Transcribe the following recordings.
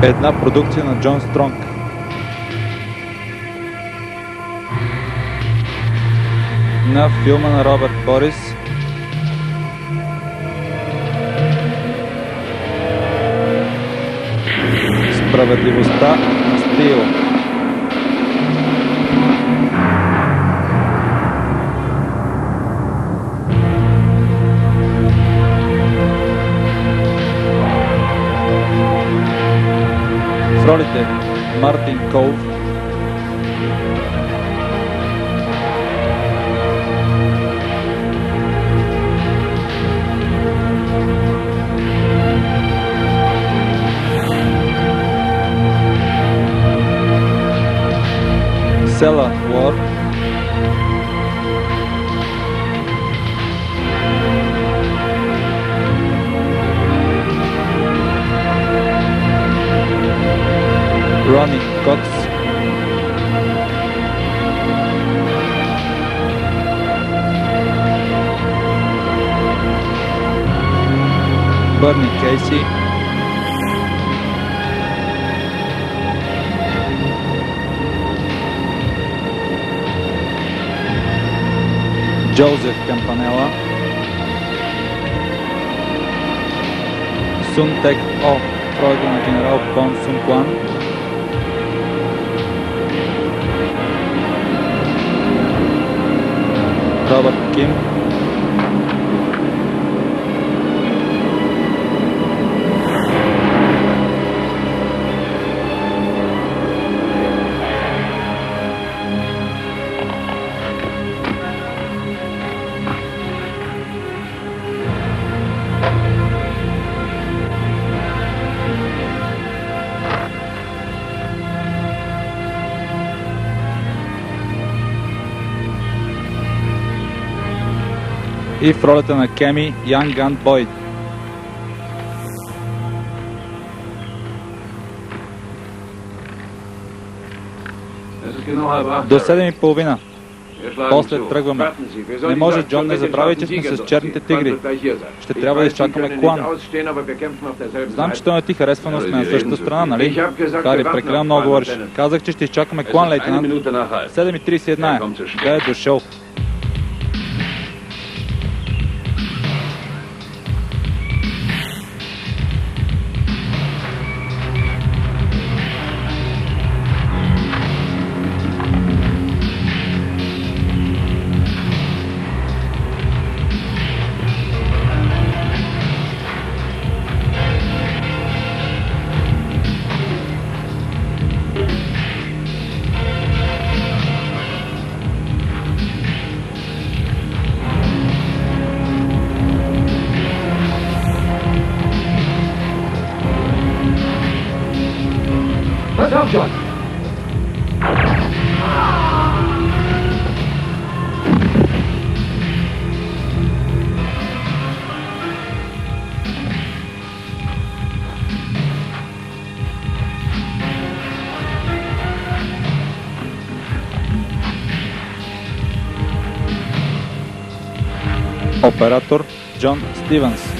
Една продукция на Джон Стронг. На филма на Робърт Борис. Справедливостта на Стил. В ролите Мартин Коув, Села Уорд, Ронни Кокс, Бърни Кейси, Джозеф Кампанела, Сун Тек О, ролята на генерал Бон Сун Куан, Робърт Ким, и в ролята на Кеми Ян Ган Бойд. До 7:30. После тръгваме. Не може, Джон, не забравяй, че сме с черните тигри. Ще трябва да изчакаме Куан. Знам, че той не ти харесва, но сме на същата страна, нали? Хари, прекалено много говориш. Казах, че ще изчакаме Куан, лейтенант. 7:31 е. Къде е дошъл? Оператор Джон Стивенс.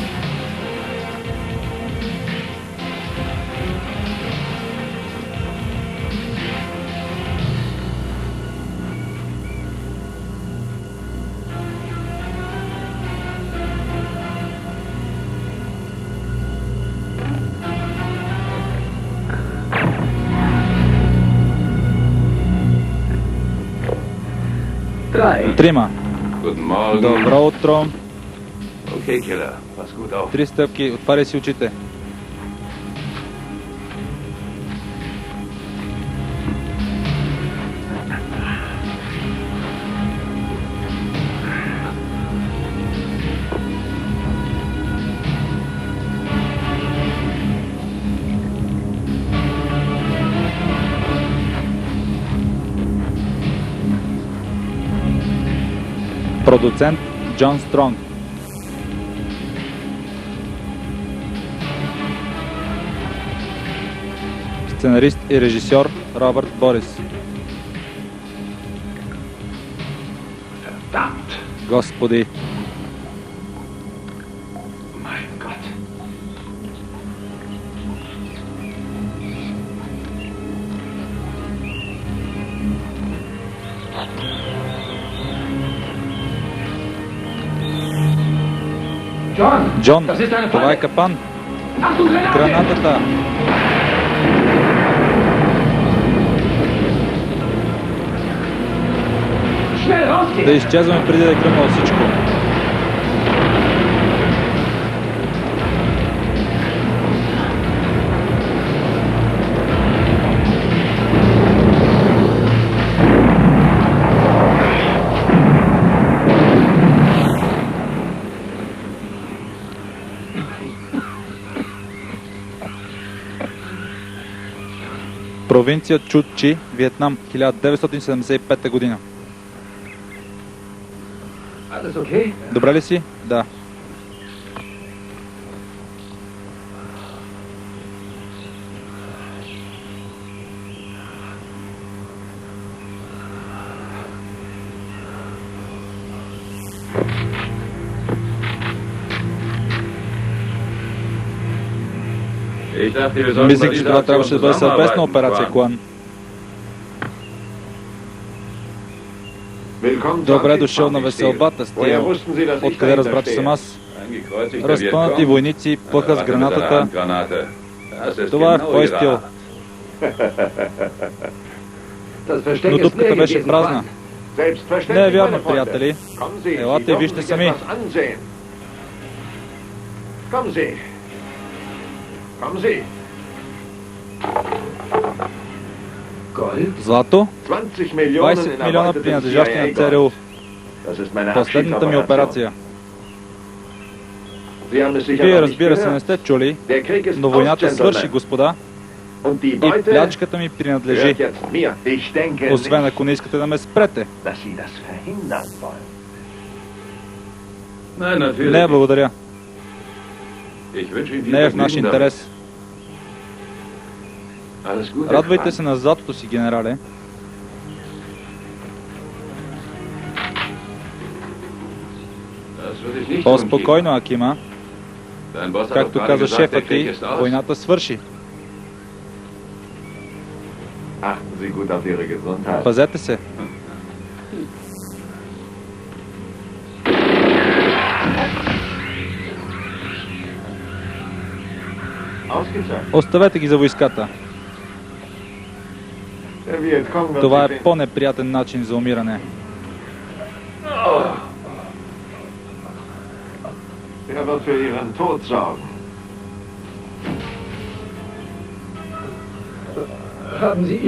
Трима. Добро утро. Три стъпки, отваряй си очите. Продуцент Джон Стронг. Сценарист и режисьор Робърт Борис. Господи! Джон, това е капан. Гранатата. Да изчезваме преди да е гръмнало всичко. Провинция Чучи, Виетнам, 1975 година. Добре ли си? Да. Мислех, че това трябваше да бъде съвместна операция, Куан. Добре дошъл на веселбата, Стил. Откъде разбра, че съм аз? Разпънати войници плъха с гранатата. Това е в твой стил. Но дупката беше празна. Не е вярно, приятели. Елате и вижте сами. Злато? 20 милиона принадлежащи на ЦРУ. Последната ми операция. Вие, разбира се, не сте чули, но войната свърши, господа, и плячката ми принадлежи. Освен ако не искате да ме спрете. Не, благодаря. Не е в наш интерес. Радвайте се на златото си, генерале. По-спокойно, Акима. Както каза шефът ти, войната свърши. Пазете се. Оставете ги за войската. Това е по-неприятен начин за умиране.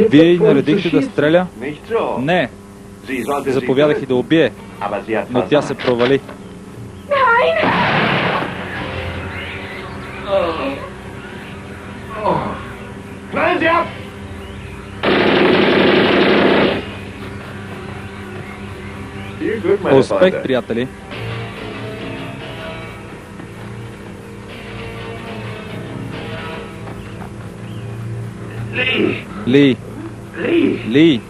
Вие и наредихте да стреля? Не. Заповядах и да убие, но тя се провали. Успех, приятели! Ли! Ли!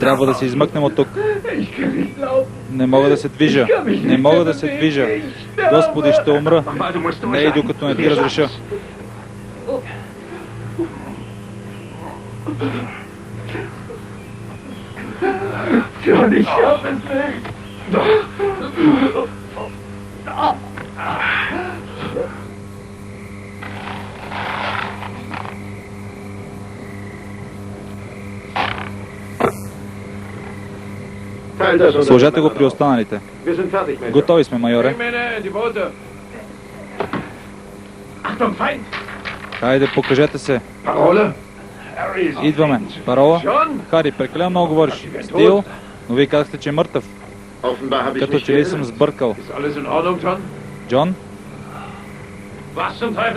Трябва да се измъкнем от тук. Не мога да се движа. Не мога да се движа. Господи, ще умра. Не и докато не ти разреша. Сложете го при останалите. Готови сме, майоре. Хайде, покажете се. Идваме. Парола? Хари, прекалено много говориш. Стил, но вие казахте, че е мъртъв. Като че ли съм сбъркал. Джон?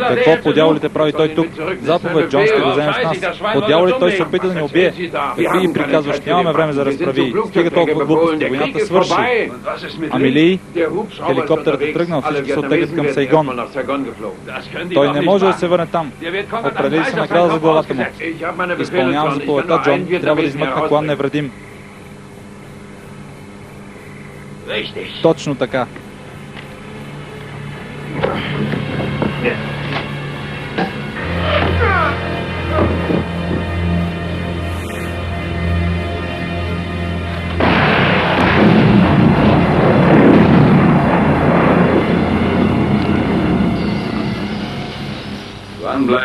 Какво по дяволите прави той тук? Заповед, Джон, ще го вземем с нас. По дяволите той се опита да ни убие. Какви ги приказваш? Нямаме време за разправи. Стига толкова глупости. Войната свърши. Ами Ли? Хеликоптерът е тръгнал. Всички се оттеглят към Сайгон. Той не може да се върне там. Определи се награда за главата му. Изпълнявам заповедта, Джон. Трябва да измъкна Куан невредим. Точно така.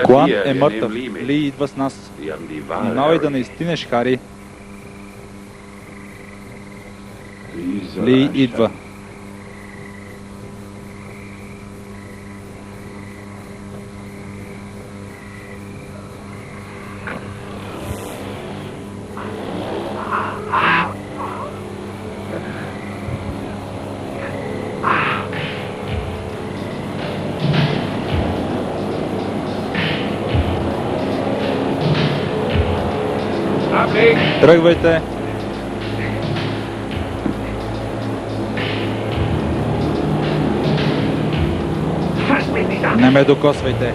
Куан е мъртъв. Ли идва с нас. Внимавай да не изтинеш, Хари. Ли идва. Тръгвайте! Не ме докосвайте!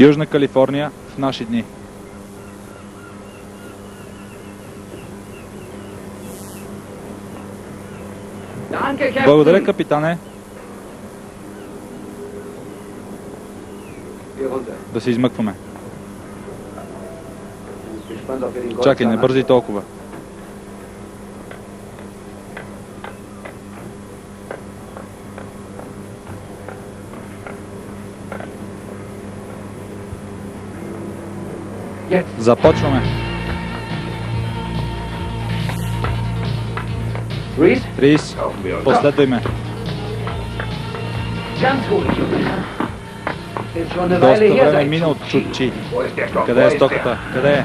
Южна Калифорния в наши дни. Благодаря, капитане. Да се измъкваме. Чакай, не бързи толкова. Започваме. Рис, последвай ме. Доста време мина от чутчи. Къде е стоката? Къде е?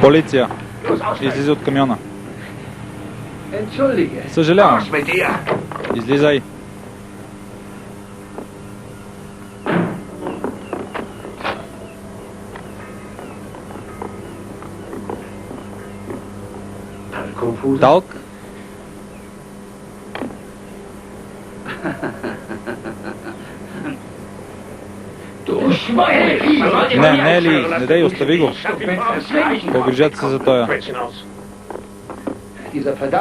Полиция! Излизай от камиона. Съжалявам. Излизай. Талк? Не, Ли, не дай, остави го. Погрижете се за тоя.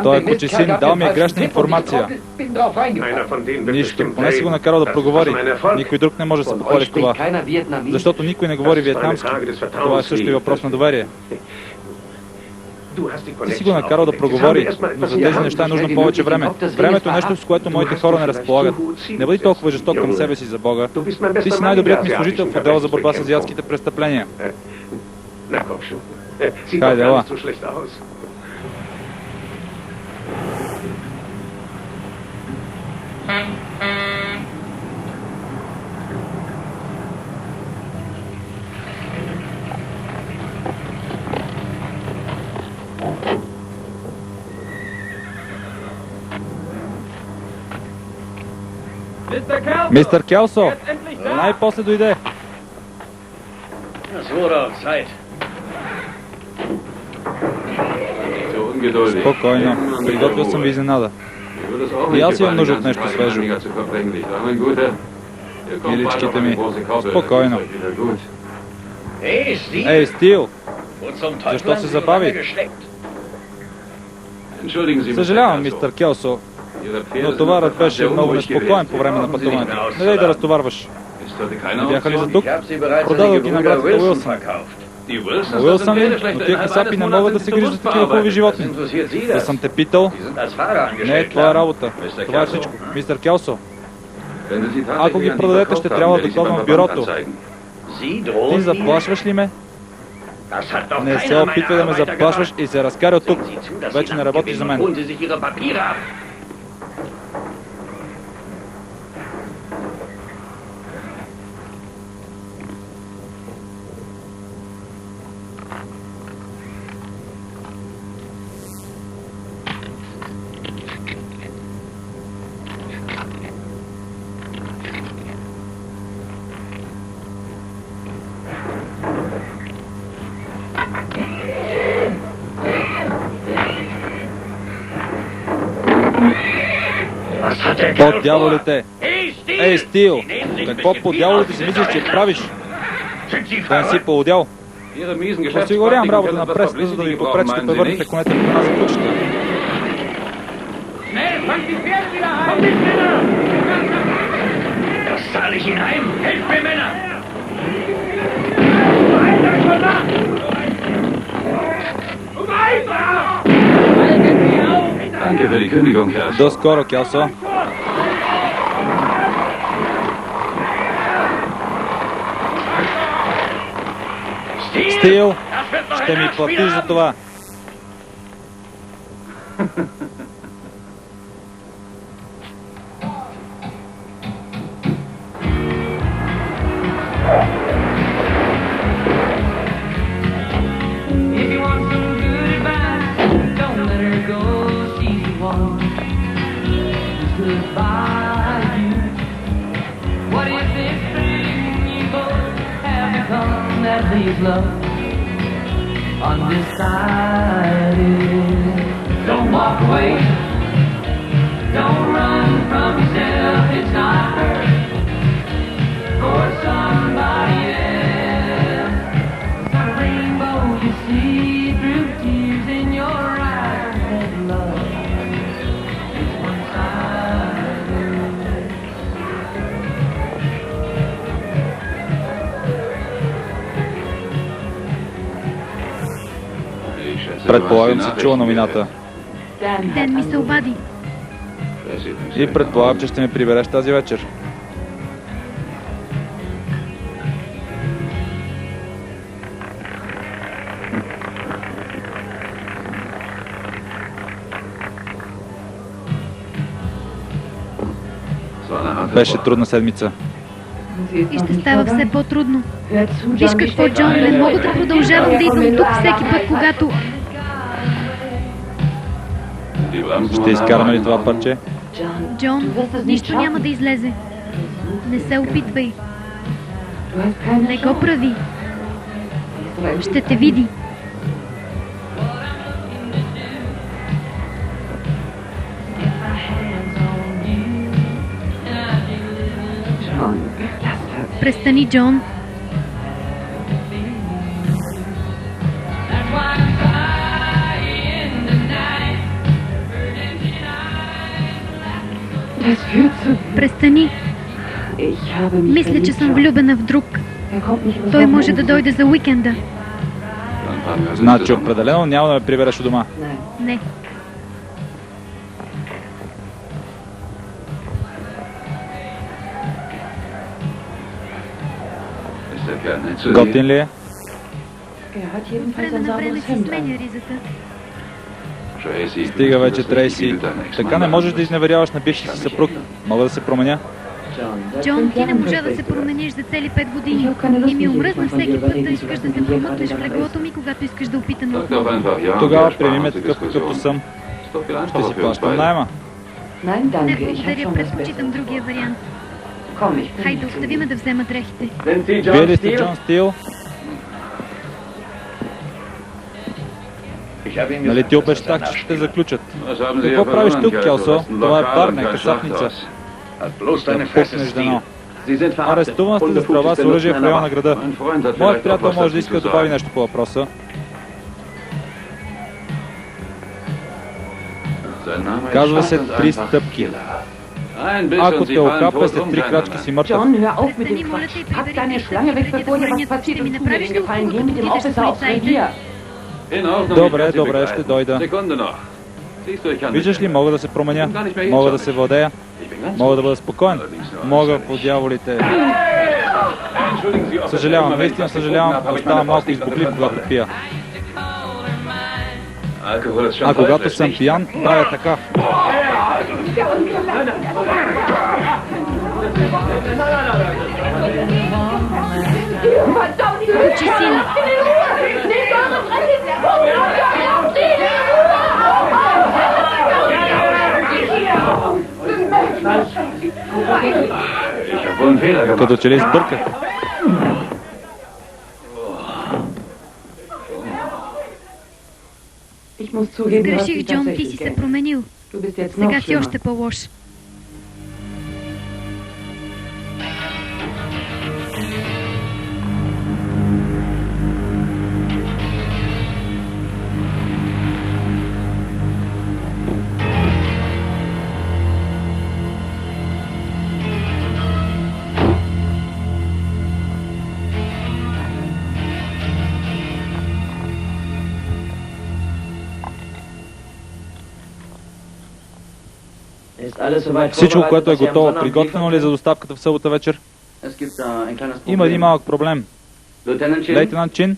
Той е кучесин, дал ми е грешна информация. Нищо, поне си го накарал да проговори. Никой друг не може да се похвали с това. Защото никой не говори виетнамски. Това е също и въпрос на доверие. Ти си го накарал да проговори, но за тези неща е нужно повече време. Времето е нещо, с което моите хора не разполагат. Не бъди толкова жесток към себе си, за Бога. Ти си най-добрият ми служител в отдела за борба с азиатските престъпления. Хайде, ела. Мистер Келсо, най-после дойде. Спокойно, приготвил съм ви изненада. И аз имам нужда от нещо свежо. Миличките ми, спокойно. Ей, Стил, защо се забави? Съжалявам, мистер Келсо, но товарът беше много неспокоен по време на пътуването. Не дай да разтоварваш. Не бяха ли за тук? Продадох ги на братята Уилсън. Уилсън ли? Но тия касапи не могат да се грижат за такива хубави животни. Да съм те питал. Не е твоя работа. Това е всичко. Мистер Келсо, ако ги продадете, ще трябва да докладвам в бюрото. Ти заплашваш ли ме? Не се опитвай да ме заплашваш и се разкаря от тук. Вече не работиш за мен. По дяволите! Ей, Стил! Какво по дяволите си мислиш, че правиш? Да не си поудял? Осигурявам работа на пресата, за да ви попречите да превърнете конете в храна за кучета. До скоро, Келсо. Стил, ще ми платиш за това. Undecided. Don't walk away. Don't run from yourself. It's not her or somebody else. It's not a rainbow you see through tears in your eyes. And love is one-sided. Предполагам, си чула новината. Ден ми се обади. И предполагам, че ще ме прибереш тази вечер. Беше трудна седмица. И ще става все по-трудно. Виж какво, Джон, не мога да продължавам да идвам тук всеки път, когато... Ще изкараме ли това парче? Джон, нищо няма да излезе. Не се опитвай. Не го прави. Ще те види. Престани, Джон. Престани. Мисля, че съм влюбена в друг. Той може да дойде за уикенда. Значи определено няма да ме прибереш у дома. Не. Готин ли е? От време на време си сменя ризата. Стига вече, Трейси. Така не можеш да изневеряваш на бившия си съпруг. Мога да се променя? Джон, ти не можа да се промениш за цели 5 години. И ми омръзна всеки път да искаш да се промъкнеш в леглото ми, когато искаш да опитам отново. Тогава приеми ме такъв, какъвто съм. Ще си плащам найема. Не, благодаря, предпочитам другия вариант. Хайде, остави ме да взема дрехите. Вие ли сте Джон Стил? Нали ти обещах, че ще те заключат? Какво правиш тук, Келсо? Това е бар, не касапница. Да пукнеш дано. Арестуван сте за стрелба с оръжие в района на града. Моят приятел може да иска да добави нещо по въпроса. Казва се 3 стъпки. Ако те окапе след 3 крачки си мъртъв. John, hör auf mit dem Quatsch. Pack deine Schlange weg, bevor dir was passiert und tu mir den Gefallen. Geh mit dem Officer aufs Revier. Добре, ще дойда. Виждаш ли, мога да се променя, мога да се владея, мога да бъда спокоен, мога по дяволите. Съжалявам, наистина съжалявам, оставам малко избуклив, когато пия. А когато съм пиян, правя така. Учи сили. Като че ли сбърках. Сгреших, Джон, ти си се променил. Сега си още по-лош. Всичко, което е готово, приготвено ли е за доставката в събота вечер? Има един малък проблем. Лейтенант Чин,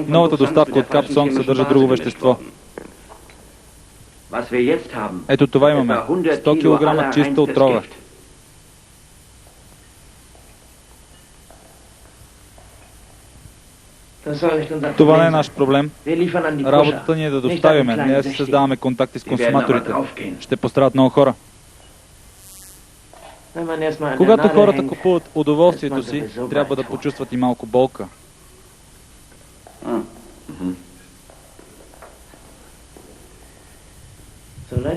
новата доставка от Капсонг съдържа друго вещество. Ето това имаме. 100 кг чиста отрова. Това не е наш проблем. Работата ни е да доставяме, не да си създаваме контакти с консуматорите. Ще пострадат много хора. Когато хората купуват удоволствието си, трябва да почувстват и малко болка.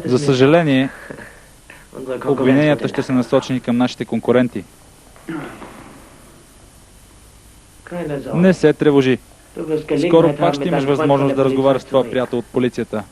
За съжаление, обвиненията ще са насочени към нашите конкуренти. Не се тревожи. Скоро пак ще имаш възможност да разговаряш с твоя приятел от полицията.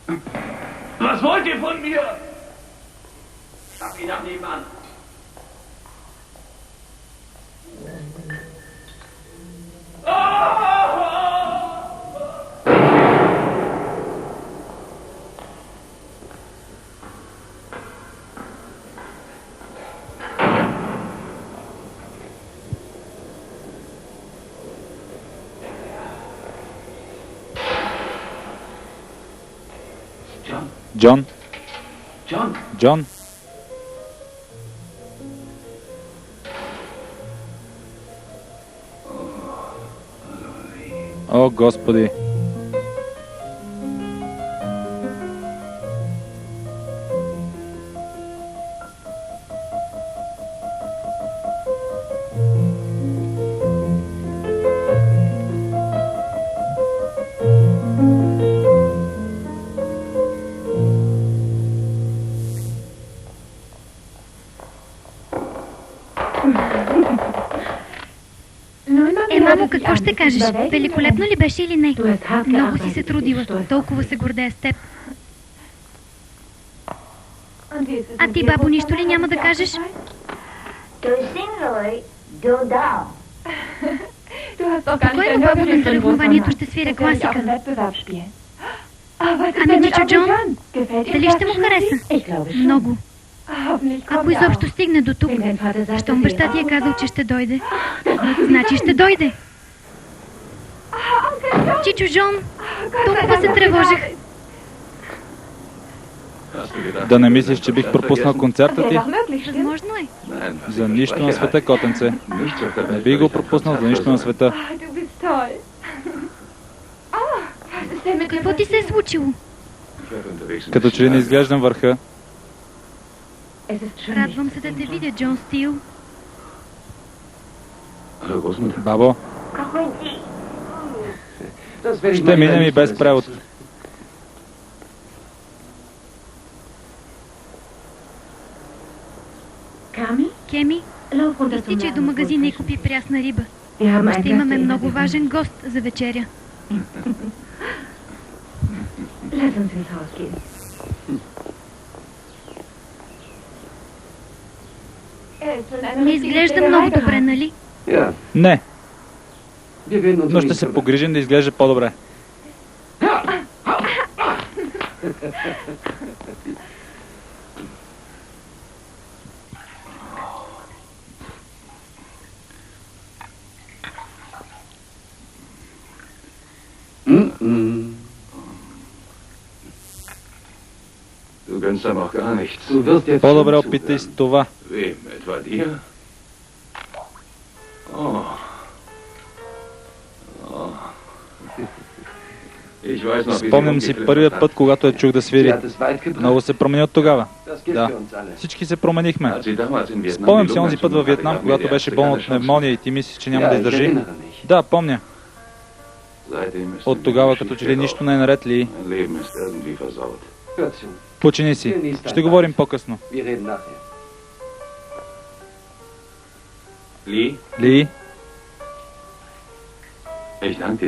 Джон? Джон? О, Господи! Мамо, какво ще кажеш? Великолепно ли беше или не? Много си се трудила. Толкова се гордея с теб. А ти, бабо, нищо ли няма да кажеш? Спокойно, бабо, на съревнованието ще свиря класика. Ами, чичо Джон, дали ще му хареса? Много. Ако изобщо стигне до тук, щом баща ти е казал, че ще дойде, значи ще дойде. Чичо Джон, толкова се тревожих. Да не мислиш, че бих пропуснал концерта ти? Възможно е. За нищо на света, котенце. Не бих го пропуснал за нищо на света. Какво ти се е случило? Като че ли не изглеждам върха. Радвам се да те видя, Джон Стил. Бабо, ще минем и без превод. Кеми, изтичай до магазина и купи прясна риба. Ще имаме много важен гост за вечеря. Не изглежда много добре, нали? Не. Но ще се погрижим да изглежда по-добре. По-добре опитай с това. Спомням си първия път, когато я чух да свири. Много се промени от тогава. Да, всички се променихме. Спомням си онзи път във Виетнам, когато беше болна от пневмония и ти мислиш, че няма да издържи. Да, помня. От тогава, като че ли нищо не е наред, Ли. Почини си. Ще говорим по-късно. Ли?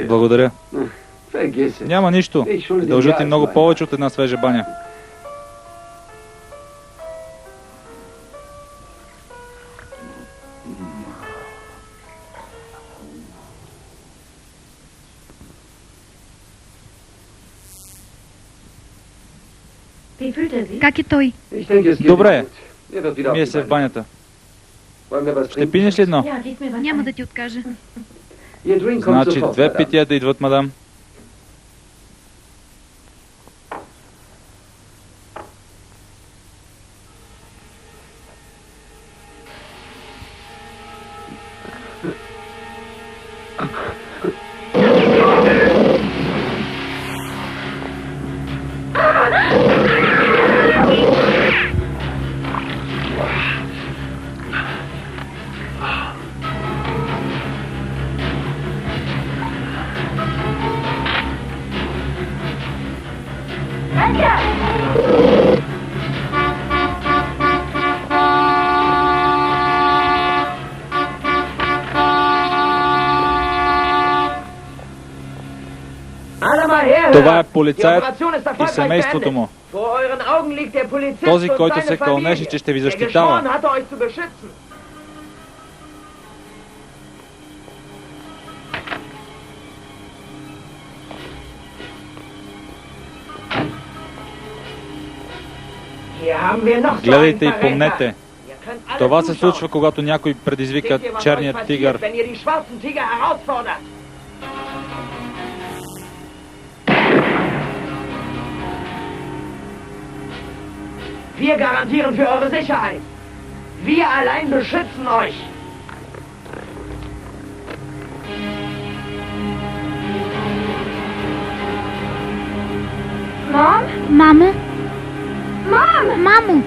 Благодаря. Няма нищо. Дължа ти много повече от една свежа баня. Как е той? Добре, мие се в банята. Ще пинеш ли едно? Няма да ти откажа. Значи 2 пития да идват, мадам. Това е полицаят и семейството му. Този, който се кълнеше, че ще ви защитава. Гледайте и помнете. Това се случва, когато някой предизвика черният тигър. Wir garantieren für eure Sicherheit. Wir allein beschützen euch. Mom? Мамо? Мамо!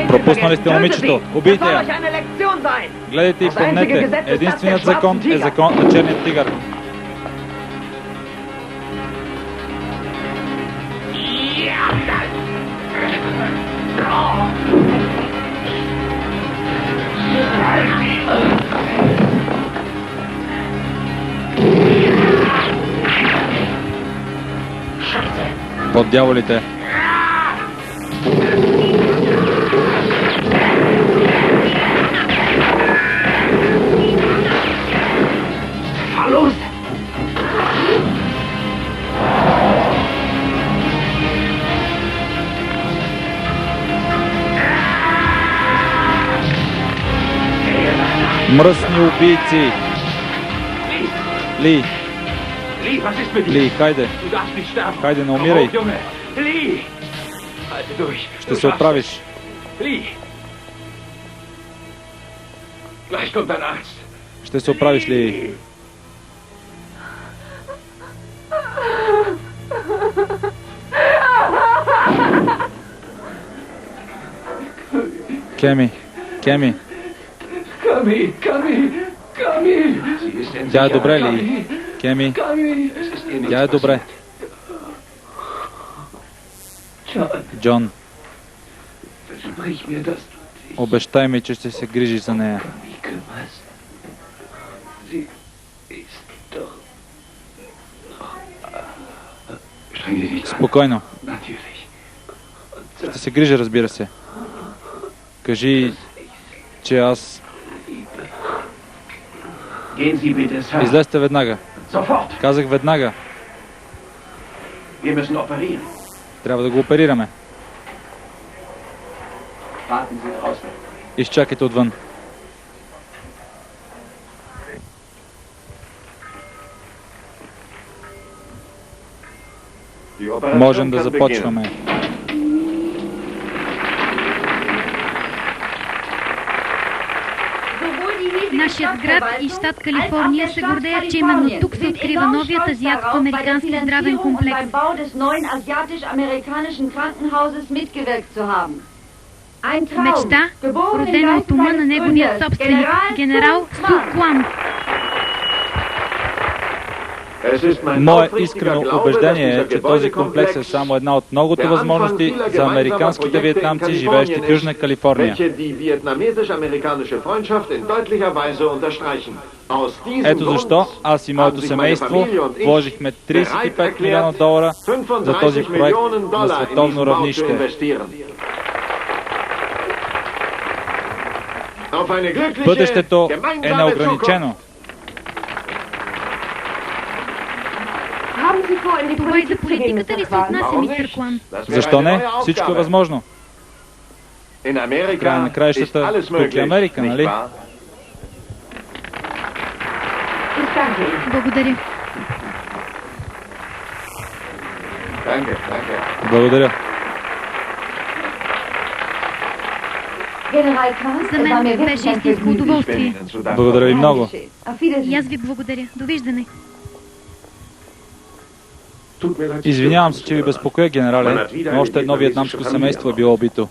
Пропуснали сте момичето. Убийте я. Гледайте и помнете. Единственият закон е закон на черният тигър. Под дяволите. Мръсни убийци! Ли! Ли, хайде! Хайде, не умирай! Ще се оправиш! Ще се оправиш ли? Кеми! Кеми! Тя е добре ли? Кеми? Тя е добре. Джон, обещай ми, че ще се грижиш за нея. Спокойно. Ще се грижа, разбира се. Кажи, че аз... Излезте веднага. Казах веднага. Трябва да го оперираме. Изчакайте отвън. Можем да започваме. Нашият град и щат Калифорния се гордеят, че именно тук се открива новият азиатско-американски здравен комплекс. Мечта, родена от ума на неговия собственик, генерал Су Куам. Мое искрено убеждение е, че този комплекс е само една от многото възможности за американските виетнамци, живеещи в Южна Калифорния. Ето защо аз и моето семейство вложихме $35 милиона за този проект на световно равнище. Бъдещето е неограничено. Това и за политиката ли се отнася, мистер Клан? Защо не? Всичко е възможно. В края на краищата, тук е Америка, нали? Благодаря. Благодаря. За мен беше истинско удоволствие. Благодаря ви много. И аз ви благодаря. Довиждане. Извинявам се, че ви безпокоя, генерале, но още едно виетнамско семейство е било убито.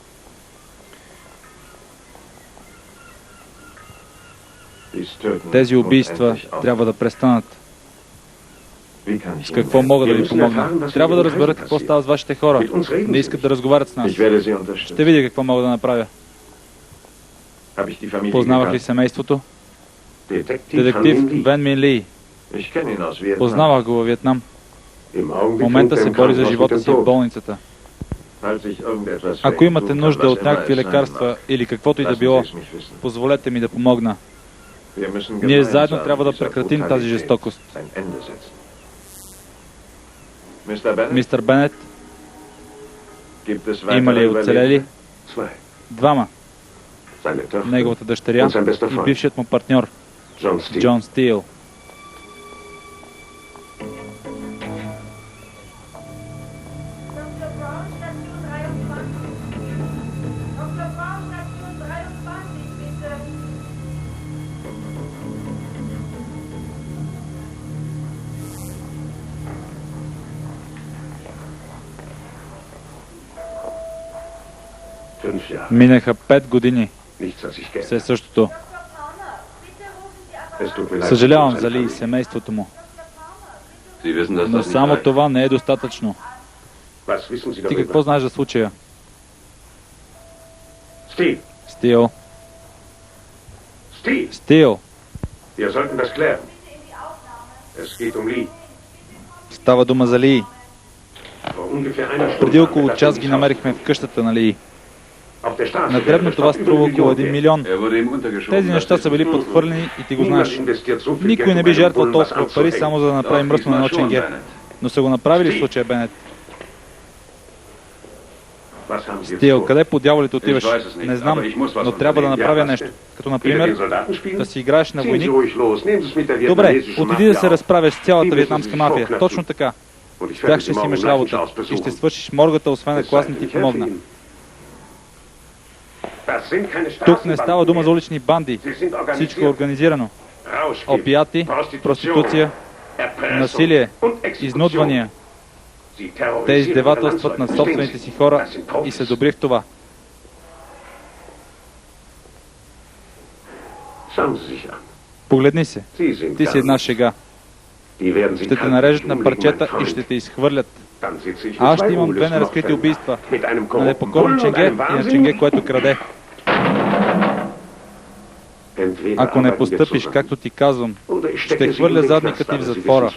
Тези убийства трябва да престанат. С какво мога да ви помогна? Трябва да разберат какво става с вашите хора. Не искат да разговарят с нас. Ще видя какво мога да направя. Познавах ли семейството? Детектив Вен Мин Ли. Познавах го във Виетнам. В момента се бори за живота си в болницата. Ако имате нужда от някакви лекарства или каквото и да било, позволете ми да помогна. Ние заедно трябва да прекратим тази жестокост. Мистер Бенет, има ли оцелели? Двама. Неговата дъщеря и бившият му партньор, Джон Стил. Минаха 5 години. Все е същото. Съжалявам за Ли и семейството му. Но само това не е достатъчно. Ти какво знаеш за случая? Стил. Стил. Става дума за Ли. Преди около час ги намерихме в къщата на Ли. На дребно това струва около 1 милион. Тези неща са били подхвърлени и ти го знаеш. Никой не би жертвал толкова пари само за да направи мръсно на едно ченге. Но са го направили в случая, Бенет. Стил, къде по дяволите отиваш? Не знам, но трябва да направя нещо. Като например, да си играеш на войник. Добре, отиди да се разправяш с цялата виетнамска мафия. Точно така. С тях ще си имаш работа и ще свършиш моргата, освен ако аз не ти помогна. Тук не става дума за улични банди. Всичко е организирано. Опиати, проституция, насилие, изнудвания. Те издевателстват над собствените си хора и са добри в това. Погледни се. Ти си една шега. Ще те нарежат на парчета и ще те изхвърлят. Аз ще имам 2 неразкрити убийства. На непокорно ченге и на ченге, което краде. Ако не постъпиш както ти казвам, ще хвърля задника ти в затвора.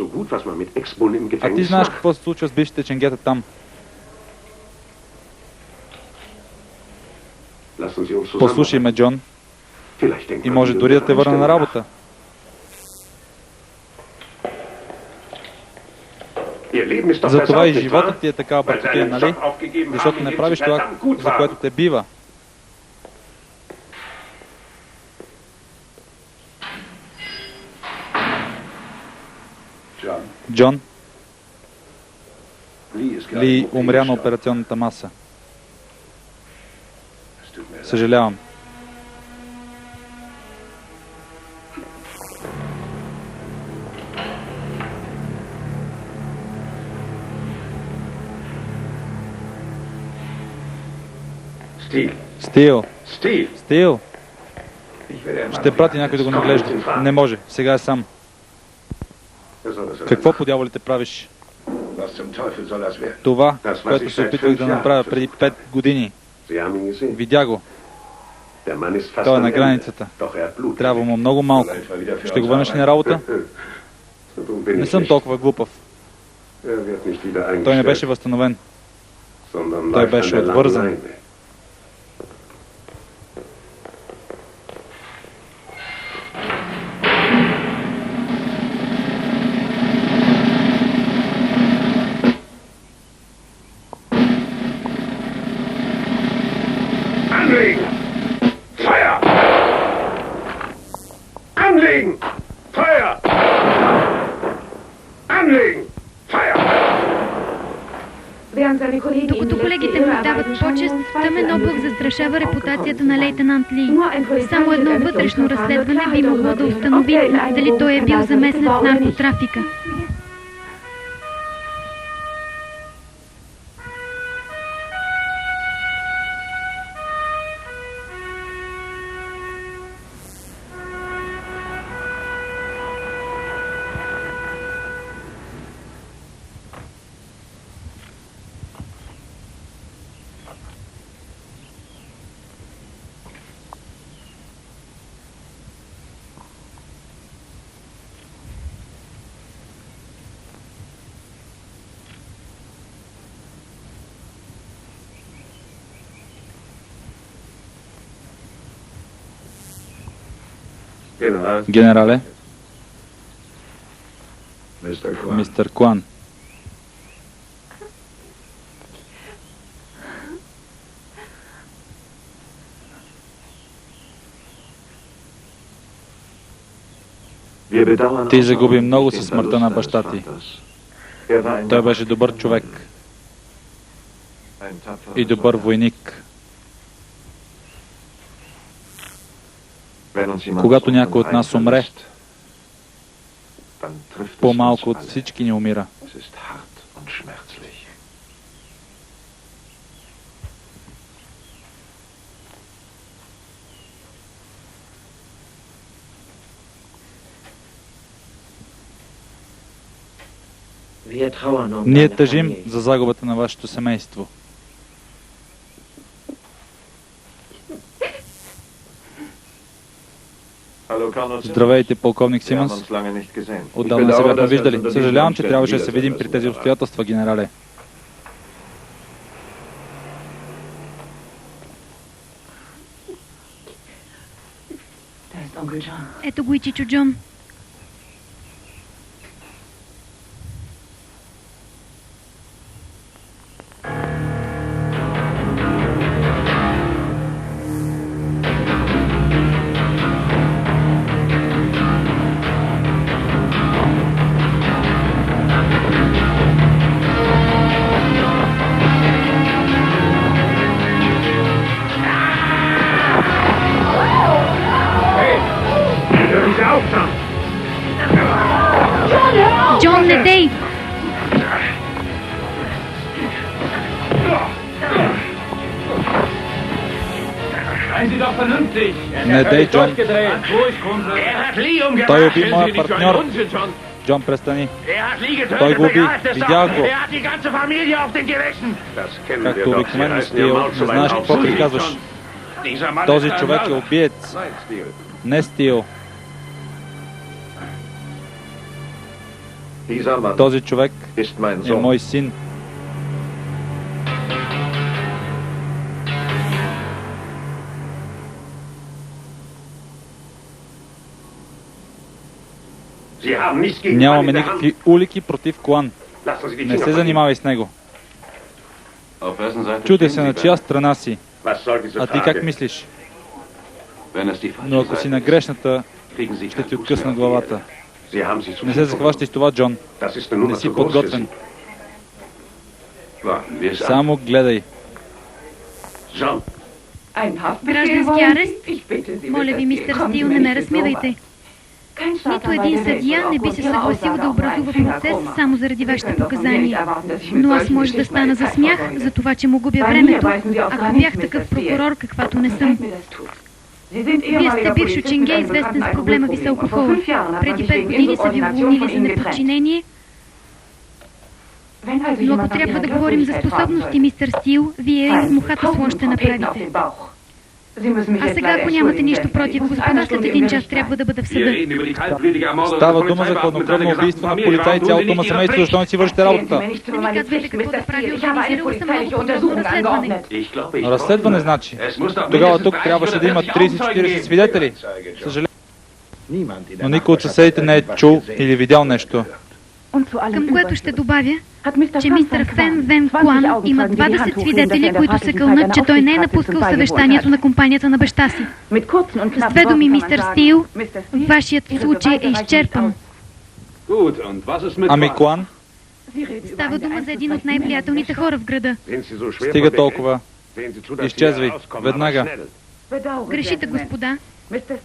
А ти знаеш какво се случва с бившите ченгета там. Послушай ме, Джон, и може дори да те върна на работа. Затова и животът ти е такава бъркотия, нали? Защото не правиш това, за което те бива. Джон, Ли умря на операционната маса. Съжалявам. Стил. Стил. Ще прати някой да го наглежда. Не може. Сега е сам. Какво по дяволите правиш? Това, което се опитвах да направя преди 5 години. Видя го. Той е на границата. Трябва му много малко. Ще го върнеш на работа? Не съм толкова глупав. Той не беше възстановен. Той беше отвързан. Anlegen! Feuer! Anlegen! Feuer! Докато колегите му дават почест, тъмен облак застрашава репутацията на лейтенант Ли. Само едно вътрешно разследване би могло да установи дали той е бил замесен в наркотрафика. Генерале, мистер Куан. Ти загуби много със смъртта на баща ти. Той беше добър човек и добър войник. Когато някой от нас умре, по-малко от всички ни умира. Ние тъжим за загубата на вашето семейство. Здравейте, полковник Симънс. Отдавна се бяхме виждали. Съжалявам, че трябваше да се видим при тези обстоятелства, генерале. Ето го и чичо Джон. Джон, не дей! Не дей, Джон. Той уби моя партньор. Джон, престани. Той го уби. Видях го. Както обикновено, Стил, не знаеш какво приказваш. Този човек е убиец. Не Стил. Този човек е мой син. Нямаме никакви улики против Куан. Не се занимавай с него. Чуде се на чия страна си. А ти как мислиш? Но ако си на грешната, ще ти откъсна главата. Не се захващай с това, Джон. Не си подготвен. Само гледай. Граждански арест? Моля ви, мистер Стил, не ме разсмивайте. Нито един съдия не би се съгласил да образува процес само заради вашите показания. Но аз може да стана за смях, за това, че му губя времето, ако бях такъв прокурор, каквато не съм. Вие сте бивш ученге, известен с проблема ви с алкохола. Преди 5 години са ви уволнили за неподчинение. Но ако трябва да говорим за способности, мистер Стил, вие из мухата слон ще направите. А сега, ако нямате нищо против, господа, след един час трябва да бъда в съда. Става дума за хладнокръвно убийство на полицай и цялото му семейство, защо не си вършите работата? Не ми казвайте какво да прави, организирала съм много подробно разследване. Разследване значи. Тогава тук трябваше да има 30-40 свидетели. Съжалявам. Но никой от съседите не е чул или видял нещо. Към което ще добавя, че мистер Фен Вен Куан има 20 свидетели, които се кълнат, че той не е напускал съвещанието на компанията на баща си. С две думи, мистер Стил, вашият случай е изчерпан. Ами Куан? Става дума за един от най-влиятелните хора в града. Стига толкова. Изчезвай. Веднага. Грешите, господа.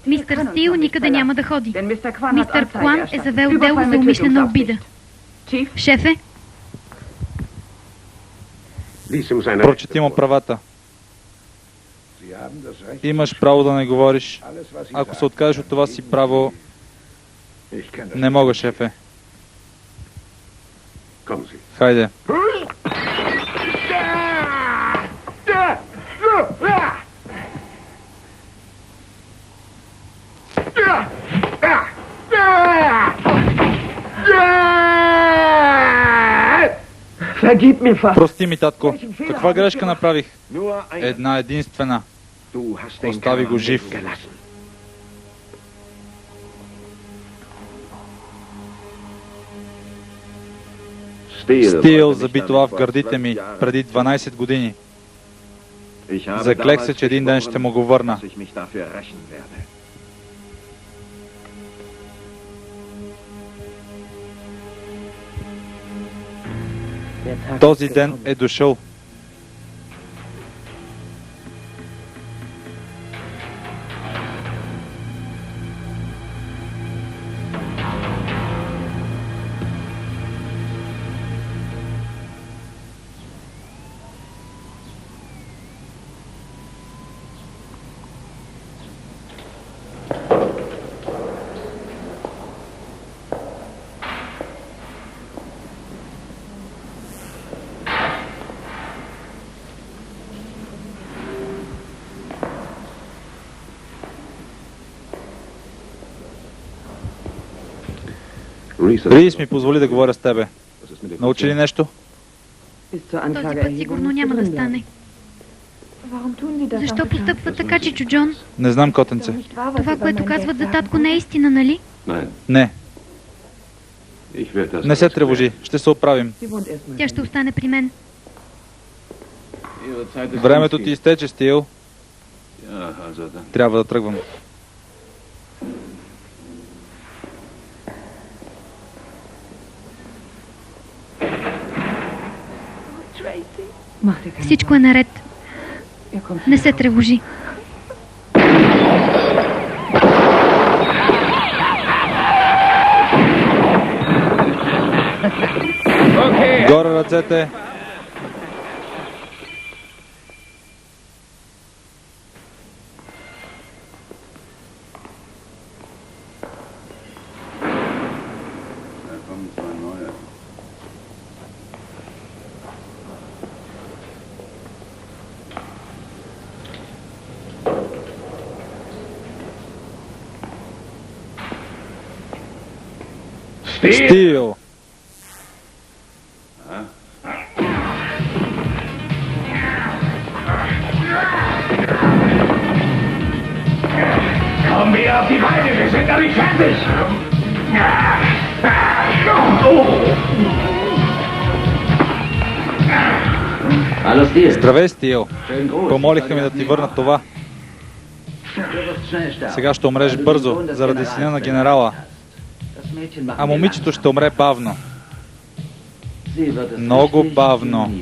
Мистер Стил никъде няма да ходи. Мистер Куан е завел дело за умишлена обида. Шефе, Прочети му правата. Имаш право да не говориш. Ако се откажеш от това си право, не мога, шефе. Хайде. Прости ми, татко. Каква грешка направих? Една единствена. Остави го жив. Стил заби това в гърдите ми преди 12 години. Заклех се, че един ден ще му го върна. Този ден е дошъл. Рис ми позволи да говоря с тебе. Научи ли нещо? този път сигурно няма да стане. Защо постъпва така, Чичо Джон? Не знам, котенце. Това, което казват за татко, не е истина, нали? Не. Не се тревожи. Ще се оправим. Тя ще остане при мен. Времето ти изтече, Стил. Трябва да тръгвам. Всичко е наред. Не се тревожи. Горе ръцете. Стил! Komm mir auf die Beine, wir sind noch nicht fertig! Здравей, Стил! Помолиха ми да ти върна това. Сега ще умреш бързо, заради сина на генерала. А момичето ще умре бавно. Много бавно.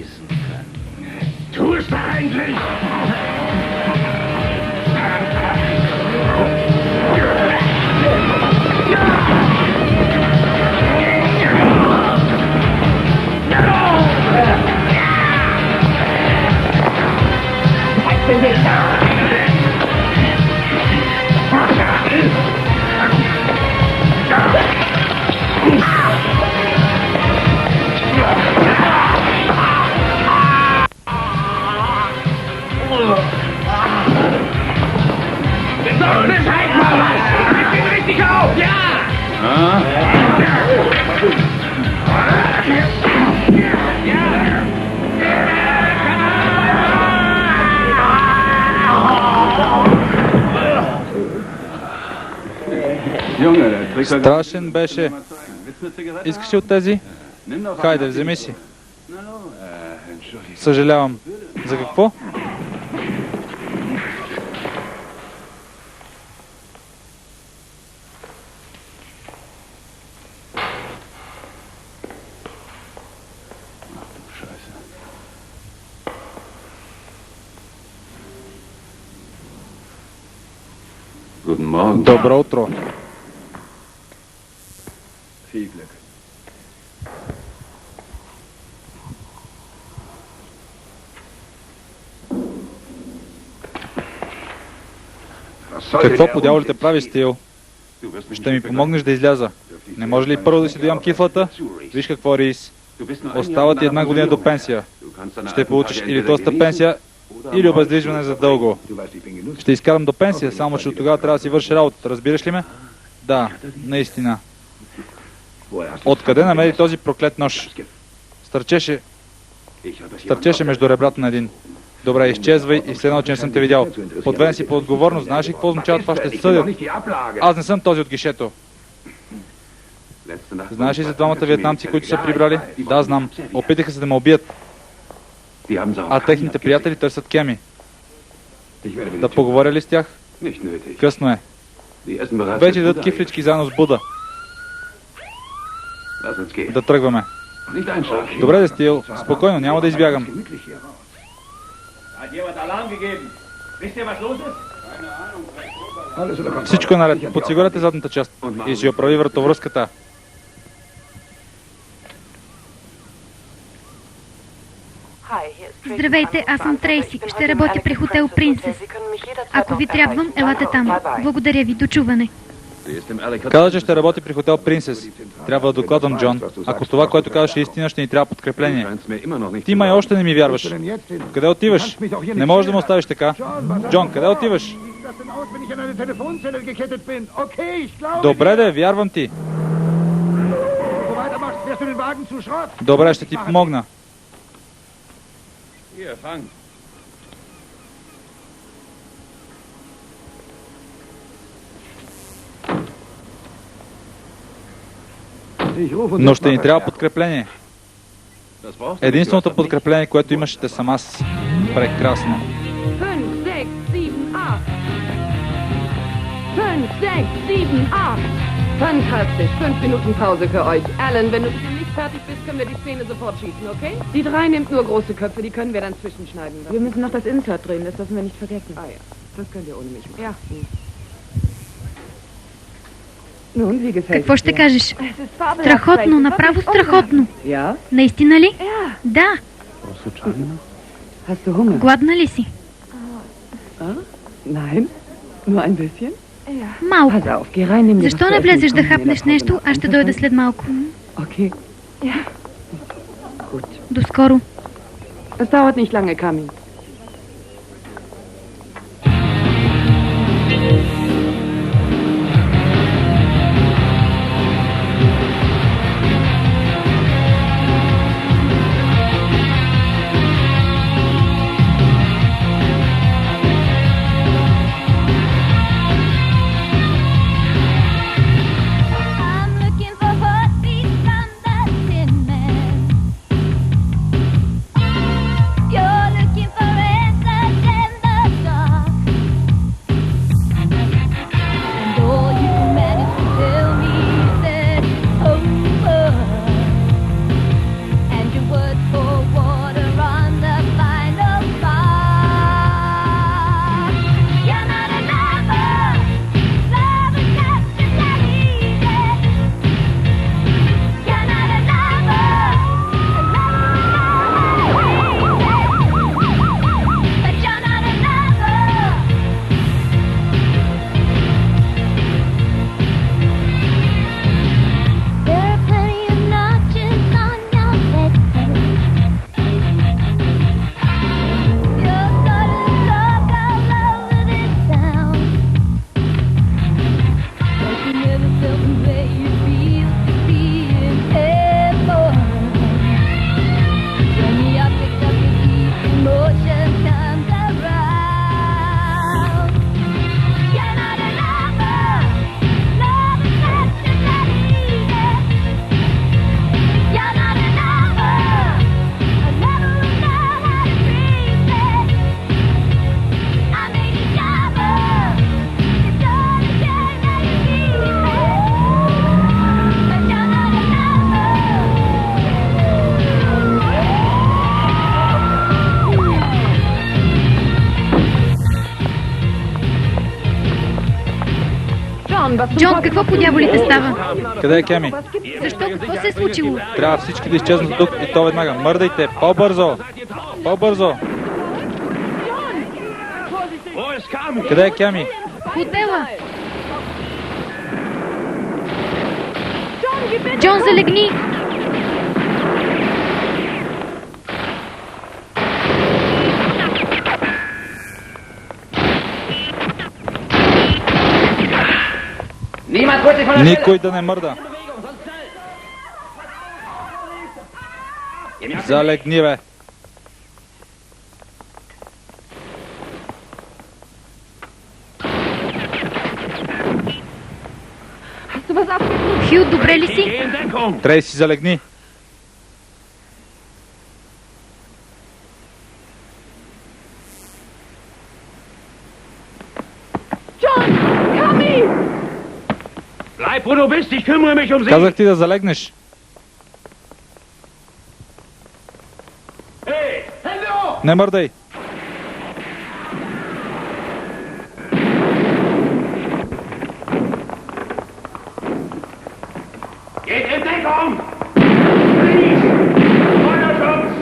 Страшен беше. Искаш ли от тези? Хайде, вземи си. Съжалявам. За какво? Добро утро. Какво по дяволите прави, Стил? Ще ми помогнеш да изляза. Не може ли първо да си доям кифлата? Виж какво, Рис. Остава ти 1 година до пенсия. Ще получиш или доста пенсия, или обездвижване за дълго. Ще изкарам до пенсия, само че от тогава трябва да си върши работата. Разбираш ли ме? Да, наистина. Откъде намери този проклет нож? Стърчеше между ребрата на един. Добре, изчезвай и все едно, че не съм те видял. Подведен си по отговорност, знаеш ли какво означава това? Ще се съдят. Аз не съм този от гишето. Знаеш ли за двамата виетнамци, които са прибрали? Да, знам. Опитаха се да ме убият. А техните приятели търсят Кеми. Да поговоря ли с тях? Късно е. Вече дадат кифлички заедно с Буда. Да тръгваме. Добре, да, Стил. Спокойно, няма да избягам. Всичко е наред. Подсигурете задната част и си оправи вратовръзката. Здравейте, аз съм Трейси. Ще работя при хотел Принцес. Ако ви трябвам, елате там. Благодаря ви, дочуване. Каза, че ще работи при хотел Принцес. Трябва да докладвам, Джон. Ако това, което казваш е истина, ще ни трябва подкрепление. Ти май още не ми вярваш. Къде отиваш? Не можеш да ме оставиш така. Джон, къде отиваш? Добре да, вярвам ти. Добре, ще ти помогна. Но ще ни трябва подкрепление. Единственото подкрепление, което имаш, ще съм аз. Прекрасно. 5, 6, 7, 8. 5, 6, 7, 8. Fantastisch. 5 Minuten Pause für euch. Alan, wenn du nicht fertig bist, können wir die Szene sofort schießen, okay? Die 3 nimmt nur große Köpfe, die können wir dann zwischenschneiden. Wir müssen noch das Insert drehen, das dürfen wir nicht vergessen. Ah ja, das könnt ihr ohne mich machen. Ja. Nun, wie gefällt Какво ще кажеш? Страхотно, направо страхотно. Ja? Наистина ли? Да. Hast du Hunger? Гладна ли си? Nein? Nur ein bisschen? Малко. Pass auf, geh rein, nimm dir was Защо zu не essen, влезеш ich да komm хапнеш wieder нещо? vorbei. Аз ще дойда след малко. Okay. Ja. Gut. До скоро. Es dauert nicht lange, Kami. I'm looking for heartbeats from the tin man. You're looking for Джон, какво по дяволите става? Къде е Кеми? Защо? Какво се е случило? Трябва всички да изчезнат тук и то веднага. Мърдайте! По-бързо! По-бързо! Къде е Кеми? Хотела! Джон, залегни! Никой да не мърда! Залегни, бе! Хю, добре ли си? Трейси, залегни! Bleib, wo du bist, ich kümmere mich um sie. Казах ти да залегнеш. Hey, Hände hoch! Не мърдай! Geht in Deckung! Feuerschutz!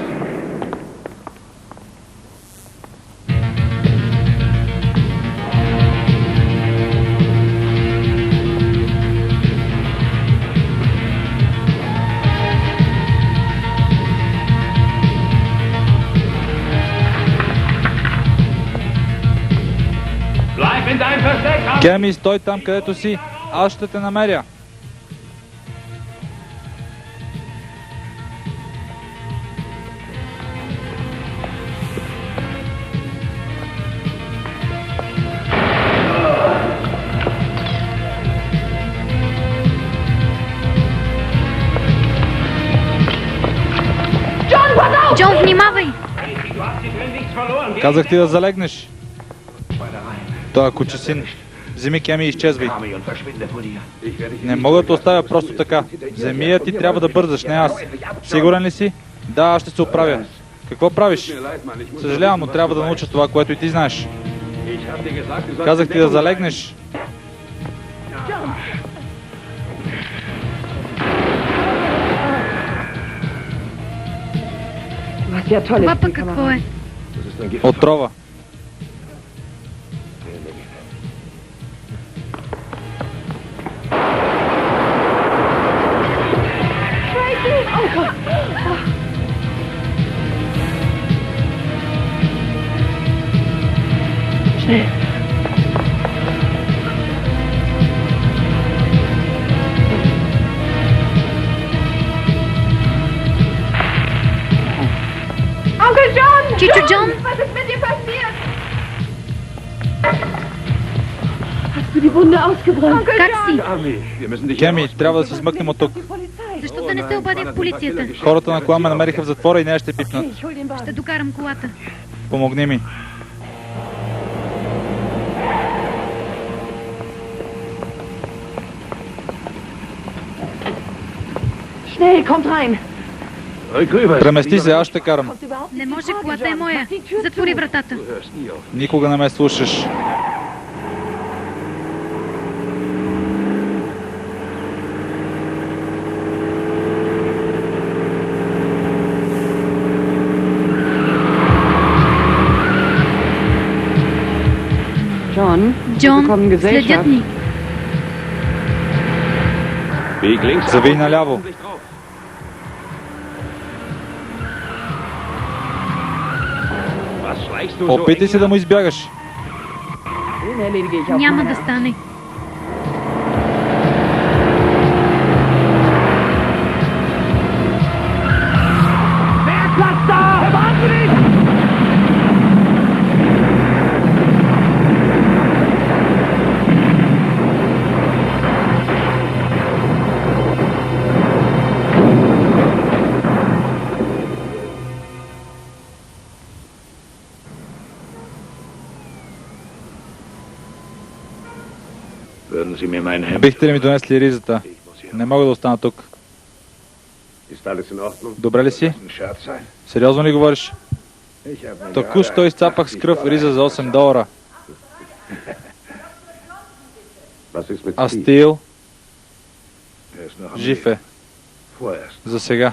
Bleib in deinem Versteck! Кеми, стой там, където си. Аз ще те намеря. Джон, внимавай! Du hast die drin nichts verloren. Казах ти да залегнеш. Той е кучесин. Вземи Кеми и изчезвай. Arme und verschwinde vor dir. Не мога да те оставя просто така. Вземи я, ти трябва да бързаш, не аз. Сигурен ли си? Да, аз ще се оправя. Какво правиш? Съжалявам, но трябва да науча това, което и ти знаеш. Казах ти да залегнеш. Това пък какво е? Отрова. Чичо Джон! Как си? Кеми, трябва да се смъкнем от тук. Защо да не се обадим в полицията? Хората на кола ме намериха в затвора и нея ще пипнат. Ще докарам колата. Помогни ми. Schnell, kommt rein. Премести се, аз ще карам. Не може, колата е моя. Затвори вратата. Никога не ме слушаш. Джон, следят ни. Завий наляво. Опитай се да му избягаш. Няма да стане. Бихте ли ми донесли ризата? Не мога да остана тук. Добре ли си? Сериозно ли говориш? Току-що изцапах с кръв риза за $8. А Стил жив е. За сега.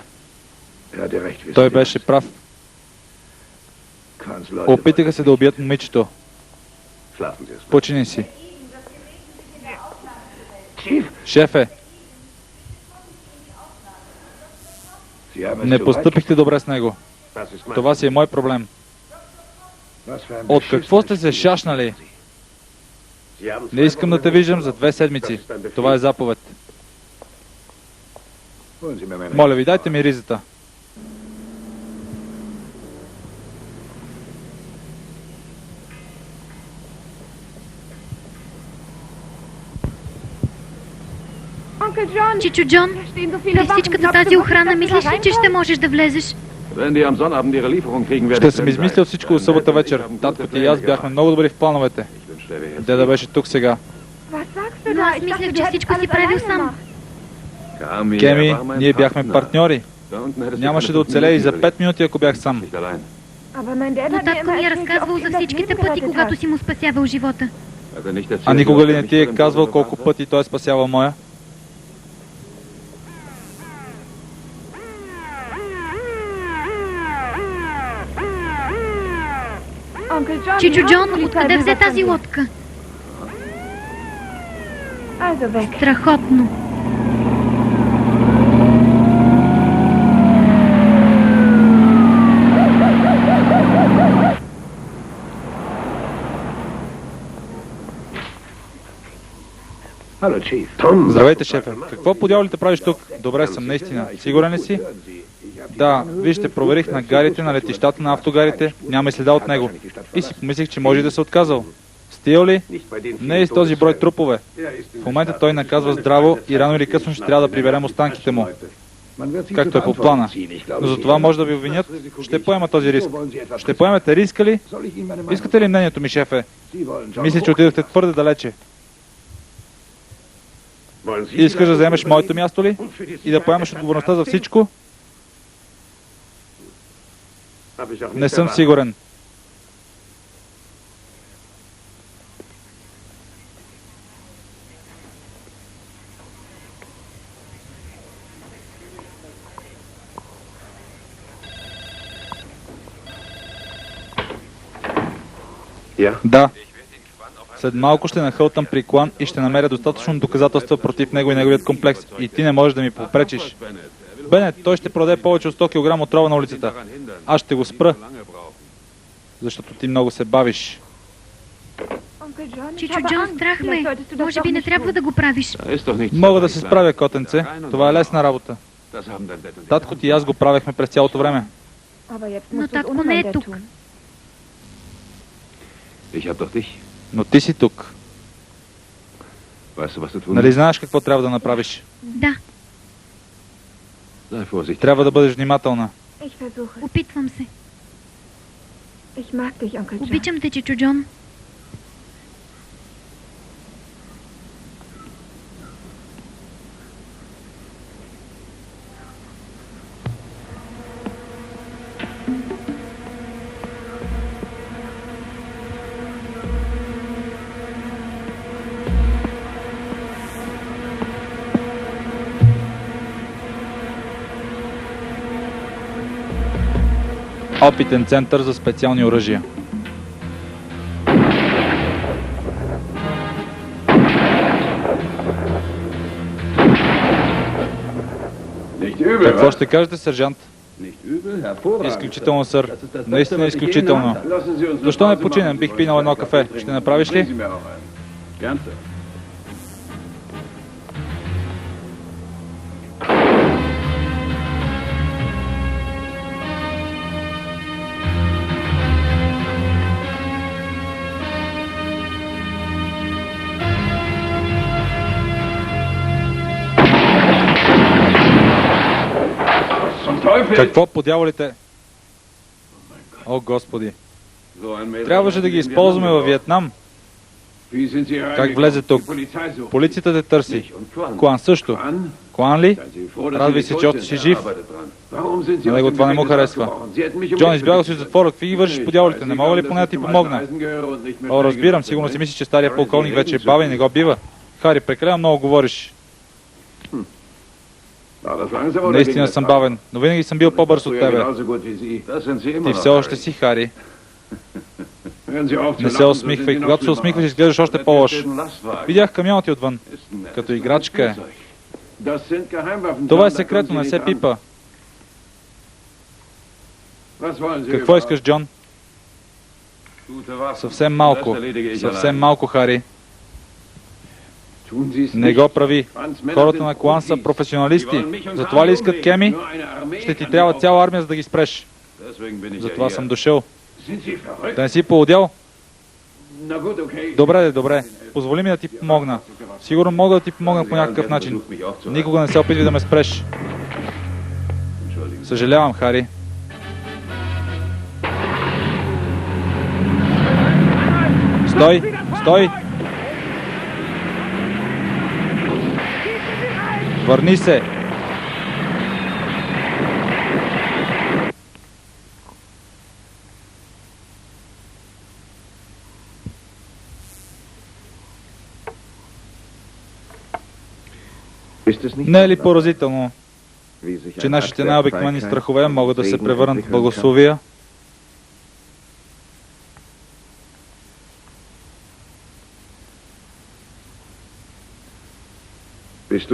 Той беше прав. Опитаха се да убият момичето. Почини си. Шефе, не постъпихте добре с него. Това си е мой проблем. От какво сте се шашнали? Не искам да те виждам за 2 седмици. Това е заповед. Моля ви, дайте ми ризата. Чичо Джон, при всичката тази охрана, мислиш ли, че ще можеш да влезеш? Ще съм измислил всичко от събота вечер. Татко ти и аз бяхме много добри в плановете. Деда беше тук сега. Но аз мислех, че всичко си правил сам. Кеми, ние бяхме партньори. Нямаше да оцелея и за 5 минути, ако бях сам. Но татко ми е разказвал за всичките пъти, когато си му спасявал живота. А никога ли не ти е казвал колко пъти той е спасявал моя? Чичо Джон, откъде взе тази лодка? Страхотно. Здравейте, шефе. Какво по дяволите правиш тук? Добре съм, наистина. Сигурен ли си? Да, вижте, проверих на гарите, на летищата, на автогарите. Няма и следа от него. И си помислих, че може да се отказал. Стил ли? Не и с този брой трупове. В момента той наказва здраво и рано или късно ще трябва да приберем останките му. Както е по плана. Но за това може да ви обвинят. Ще поема този риск. Ще поемете риска ли? Искате ли мнението ми, шефе? Мисля, че отидохте твърде далече. Искаш да вземеш моето място ли? И да поемаш отговорността за всичко? Не съм сигурен. Да. След малко ще нахълтам при Клан и ще намеря достатъчно доказателства против него и неговият комплекс. И ти не можеш да ми попречиш. Бенет, той ще продаде повече от 100 кг отрова на улицата. Аз ще го спра. Защото ти много се бавиш. Чичо Джон, страх ме. Може би не трябва да го правиш. Мога да се справя, котенце. Това е лесна работа. Татко ти и аз го правехме през цялото време. Но татко не е тук. Но ти си тук. Нали знаеш какво трябва да направиш? Да, Трябва да бъдеш внимателна. опитвам се. Обичам те, Чичо Джон. Опитен център за специални оръжия. Какво ще кажете, сержант? Изключително, сър. Наистина изключително. Защо не починем? Бих пинал едно кафе. Ще направиш ли? Какво по дяволите? О, Господи! Трябваше да ги използваме във Виетнам. Как влезе тук? Полицията те търси. Клан също. Клан ли? Радвай се, че още си жив. На него това не му харесва. Джон, избягал си от затвора. Какви ги вършиш по дяволите? Не мога ли поне да ти помогна? О, разбирам. Сигурно си мислиш, че стария полковник вече е баба и не го бива. Хари, прекалено много говориш. Наистина съм бавен, но винаги съм бил по-бърз от тебе. Ти все още си, Хари. Не се усмихвай. Когато се усмихваш, изглеждаш още по-лош. Видях камионът ти отвън. Като играчка е. Това е секретно, не се пипа. Какво искаш, Джон? Съвсем малко. Съвсем малко, Хари. Не го прави. Хората на клан са професионалисти. Затова ли искат Кеми? Ще ти трябва цяла армия, за да ги спреш. Затова съм дошъл. Да не си поудял? Добре, добре. Позволи ми да ти помогна. Сигурно мога да ти помогна по някакъв начин. Никога не се опитвай да ме спреш. Съжалявам, Хари. Стой! Стой! Върни се! Не е ли поразително, че нашите най-обикновени страхове могат да се превърнат в благословия?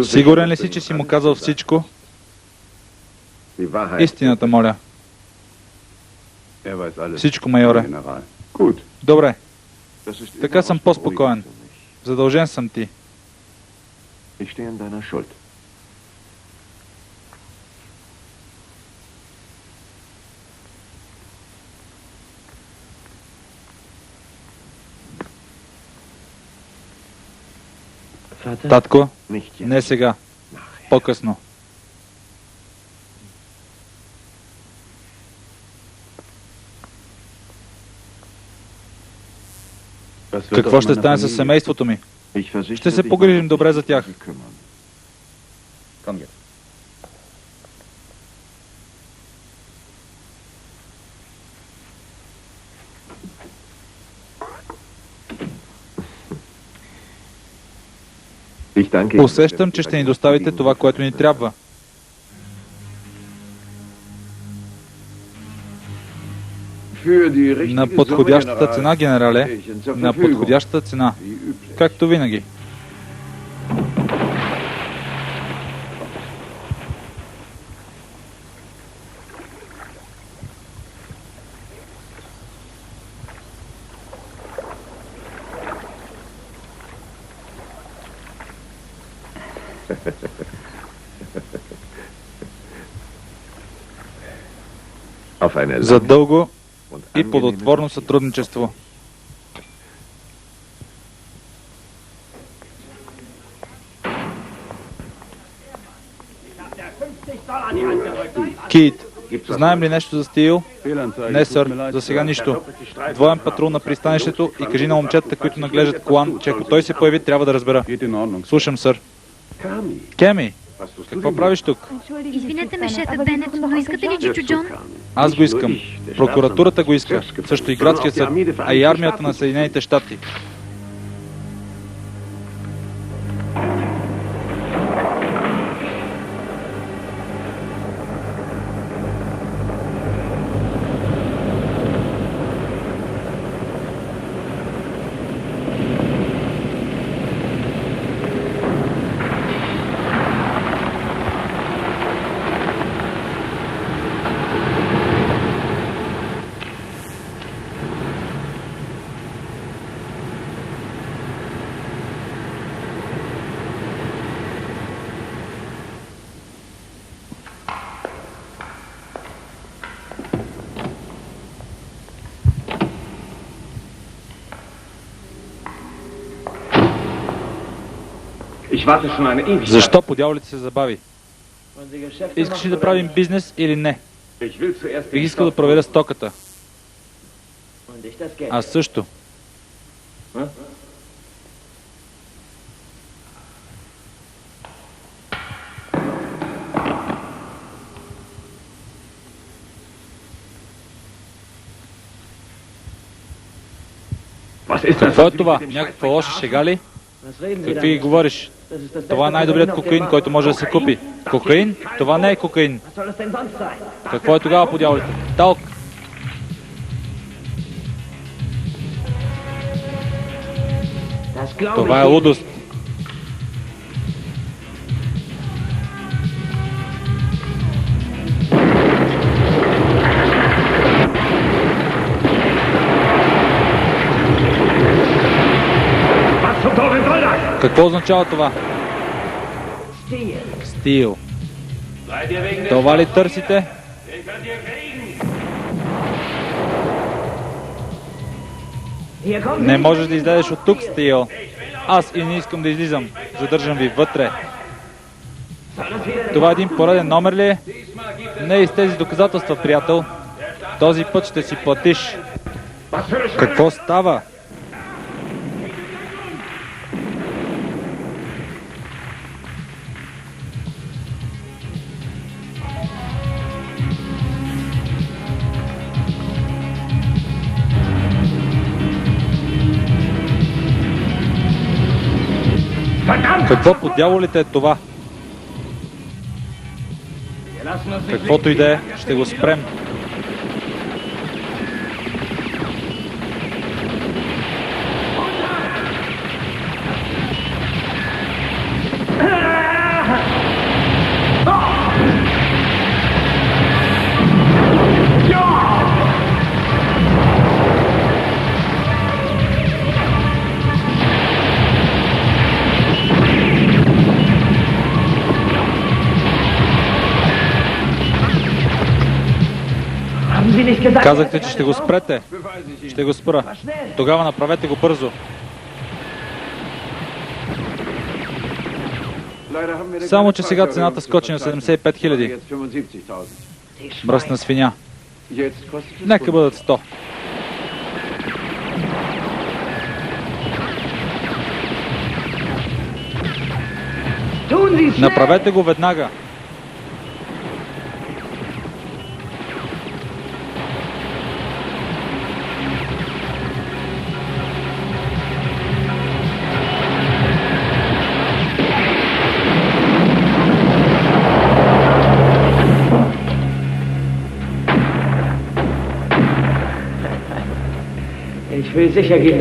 Сигурен ли си, че си му казал всичко? Истината, моля. Всичко, майоре. Добре. Така съм по-спокоен. Задължен съм ти. Татко, не сега. По-късно. Какво ще стане с семейството ми? Ще се погрижим добре за тях. Усещам, че ще ни доставите това, което ни трябва. На подходящата цена, генерале. На подходящата цена. Както винаги. За дълго и плодотворно сътрудничество. Кит, знаем ли нещо за Стил? Не, сър, за сега нищо. Двоен патрул на пристанището и кажи на момчетата, които наглеждат колан, че ако той се появи, трябва да разбера. Слушам, сър. Кеми, какво правиш тук? Извинете ме, шефе Бенет, но искате ли Чичо Джон? Аз го искам. Прокуратурата го иска. Също и градския съд, а и армията на Съединените щати. Защо по дяволите се забави? Искаш ли да правим бизнес или не? Бих искал да проверя стоката. Аз също. Какво е това? Някаква лоша шега ли? Какви говориш? Това е най-добрият кокаин, който може да се купи. Кокаин? Това не е кокаин. Какво е тогава по дяволите? Талк. Това е лудост. Какво означава това? Стил. Това ли търсите? Не можеш да излезеш от тук, Стил. Аз и не искам да излизам. Задържам ви вътре. Това един пореден номер ли е? Не и с тези доказателства, приятел. Този път ще си платиш. Какво става? Какво по дяволите е това? Каквото и да е, ще го спрем. Казахте, че ще го спрете. Ще го спра. Тогава направете го бързо. Само, че сега цената скочи на 75 000. Мръсна свиня. Нека бъдат 100. Направете го веднага.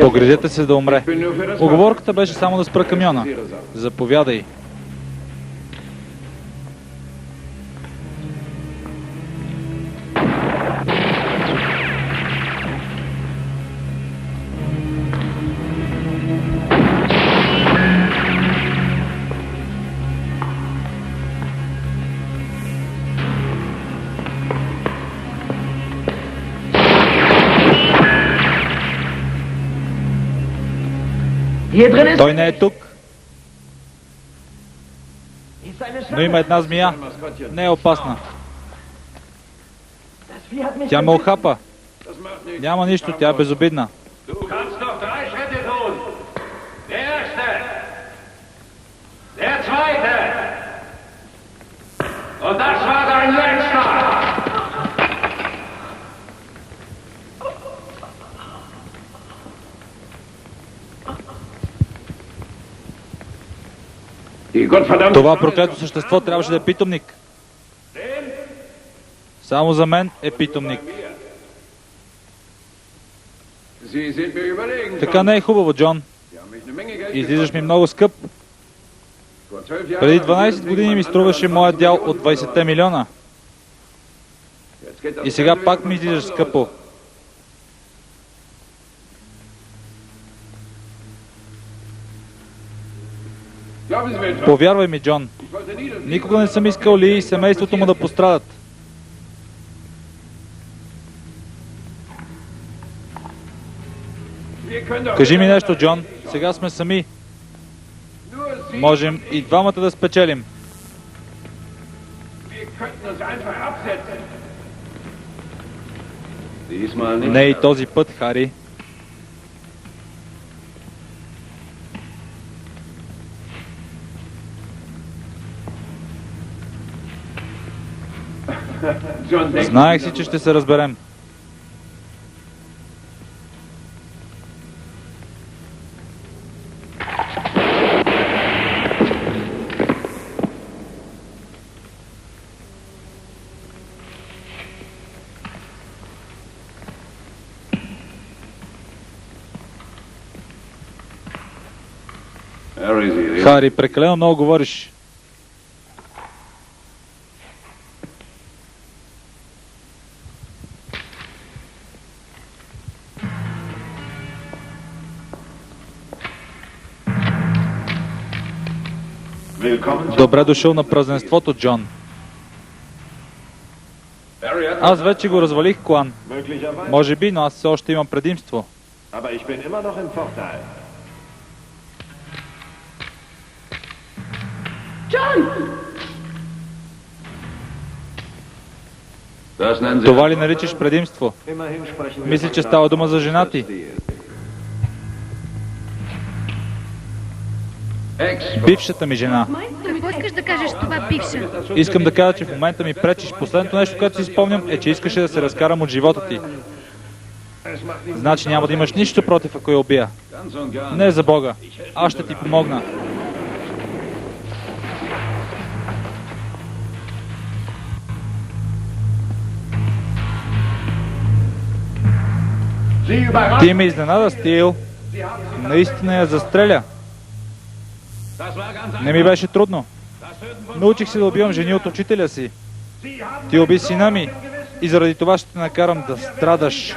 Погрижете се да умре. Уговорката беше само да спра камиона. Заповядай. Той не е тук. Но има една змия. Не е опасна. Тя ме охапа. Няма нищо, тя е безобидна. Това проклето същество трябваше да е питомник. Само за мен е питомник. Така не е хубаво, Джон. Излизаш ми много скъп. Преди 12 години ми струваше моят дял от 20 милиона. И сега пак ми излизаш скъпо. Повярвай ми, Джон. Никога не съм искал Ли и семейството му да пострадат. Кажи ми нещо, Джон. Сега сме сами. Можем и двамата да спечелим. Не и този път, Хари. Знаех си, че ще се разберем. Хари, прекалено много говориш. Добре дошъл на празненството, Джон. Аз вече го развалих, Куан. Може би, но аз все още имам предимство. Това ли наричаш предимство? Мисля, че става дума за жена ти. Бившата ми жена. Какво искаш да кажеш с това, бивша? Искам да кажа, че в момента ми пречиш. Последното нещо, което си спомням, е, че искаше да се разкарам от живота ти. Значи няма да имаш нищо против, ако я убия. Не за Бога. Аз ще ти помогна. Ти ме изненада, Стил. Наистина я застреля. Не ми беше трудно. Научих се да убивам жени от учителя си. Ти уби сина ми и заради това ще те накарам да страдаш.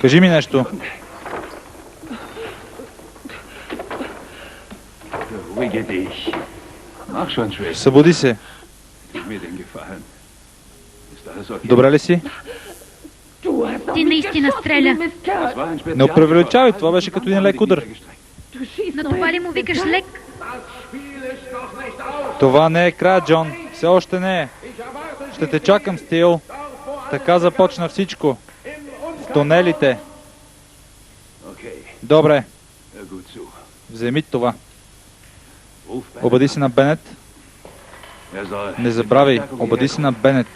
Кажи ми нещо. Събуди се. Добре ли си? Ти наистина стреля. Не опревеличавай, това беше като един лек удар. На това ли му викаш лек? Това не е края, Джон. Все още не е. Ще те чакам, Стил. Така започна всичко. В тунелите. Добре. Вземи това. Обади се на Бенет. Не забравяй, обади се на Бенет.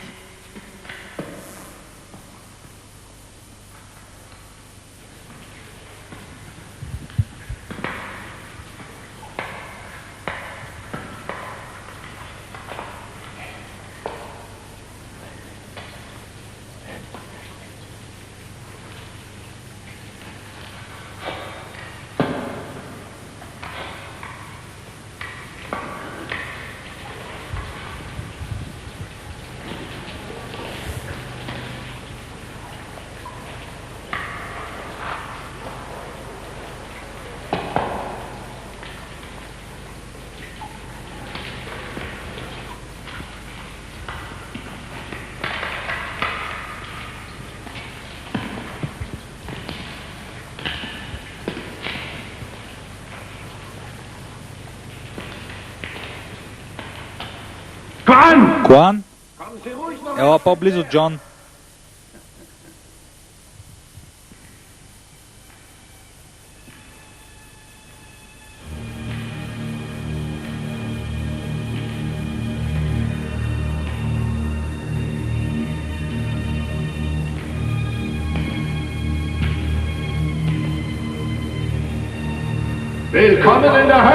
Куан? Ела по-близо, Джон.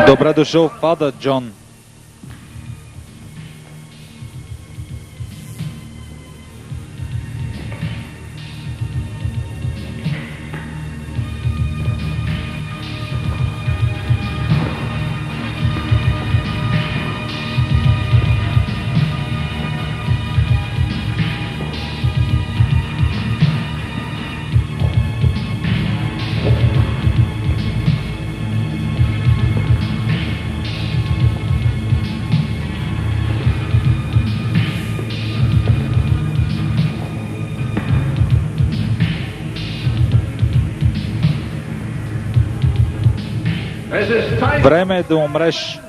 Добре дошъл в ада, Джон. Време е да умреш.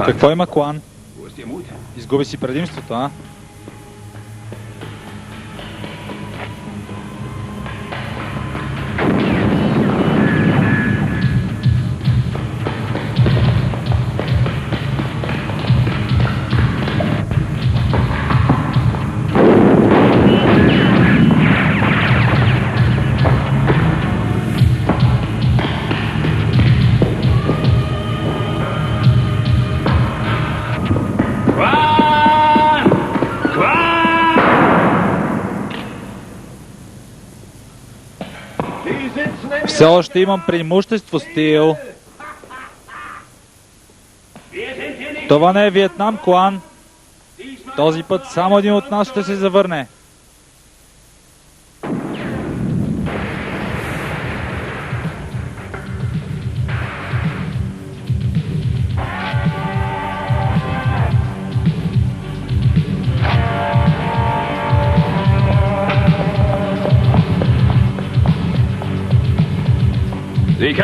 Какво има, Куан? Изгуби си предимството, а? Все още имам преимущество, Стил. Това не е Виетнам, Куан. Този път само един от нас ще се завърне.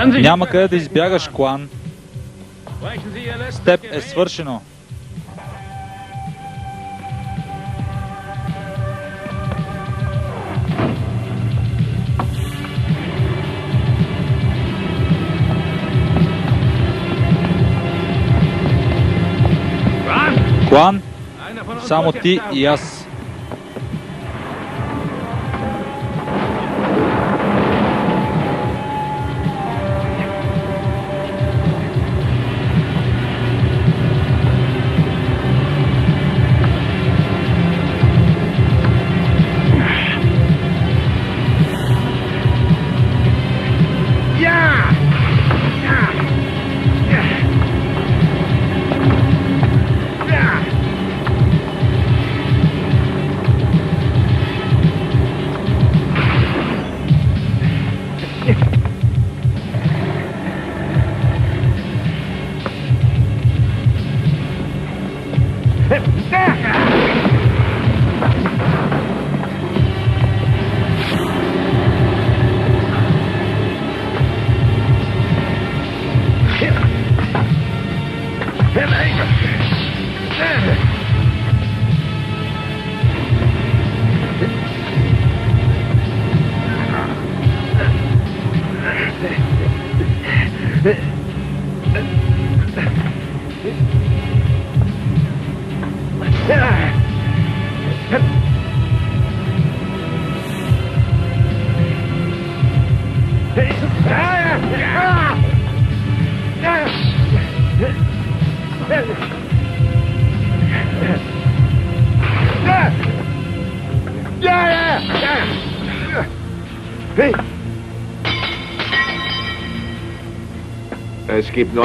Няма къде да избягаш, Куан. С теб е свършено. Куан, само ти и аз.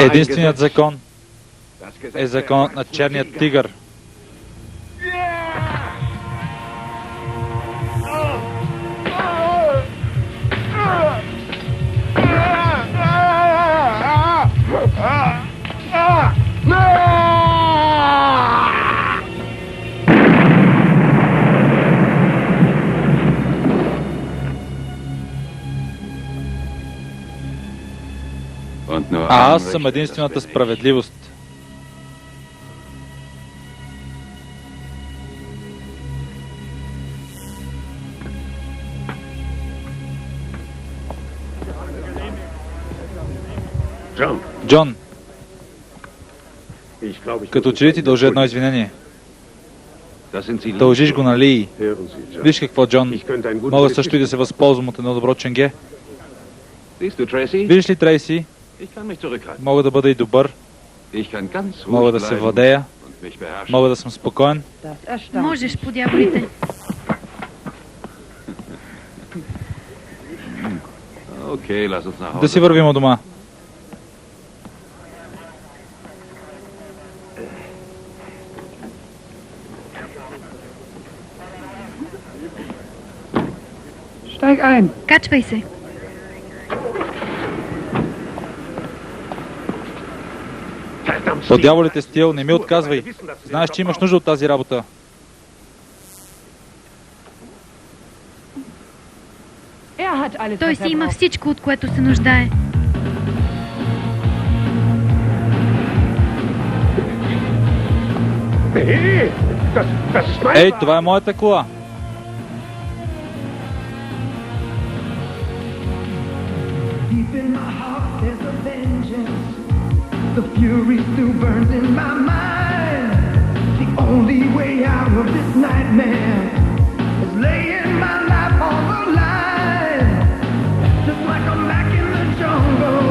Единственият закон е законът на черният тигър. А аз съм единствената справедливост. Джон, като че ли ти дължа едно извинение? Дължиш го на Ли. Виж какво, Джон, мога също и да се възползвам от едно добро ченге. Виждаш ли, Трейси? Мога да бъда и добър. Мога да се владея. Мога да съм спокоен. Можеш, по дяволите. Да си вървим от дома. Качвай се. По дяволите, Стил, не ми отказвай. Знаеш, че имаш нужда от тази работа. Той си има всичко, от което се нуждае. Ей, това е моята кола. The fury still burns in my mind. The only way out of this nightmare is laying my life on the line. Just like I'm back in the jungle,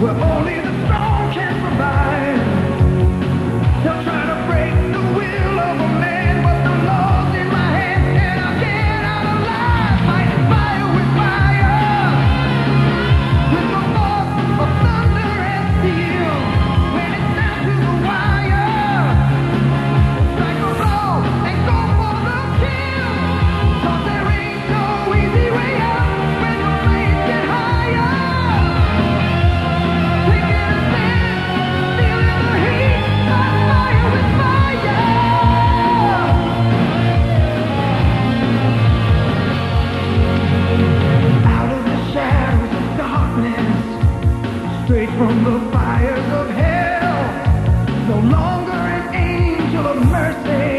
where only the strong can survive. They'll try to break the will of a man, but the law's in my hands and I'll get out alive. Fighting fire with fire. angel of mercy.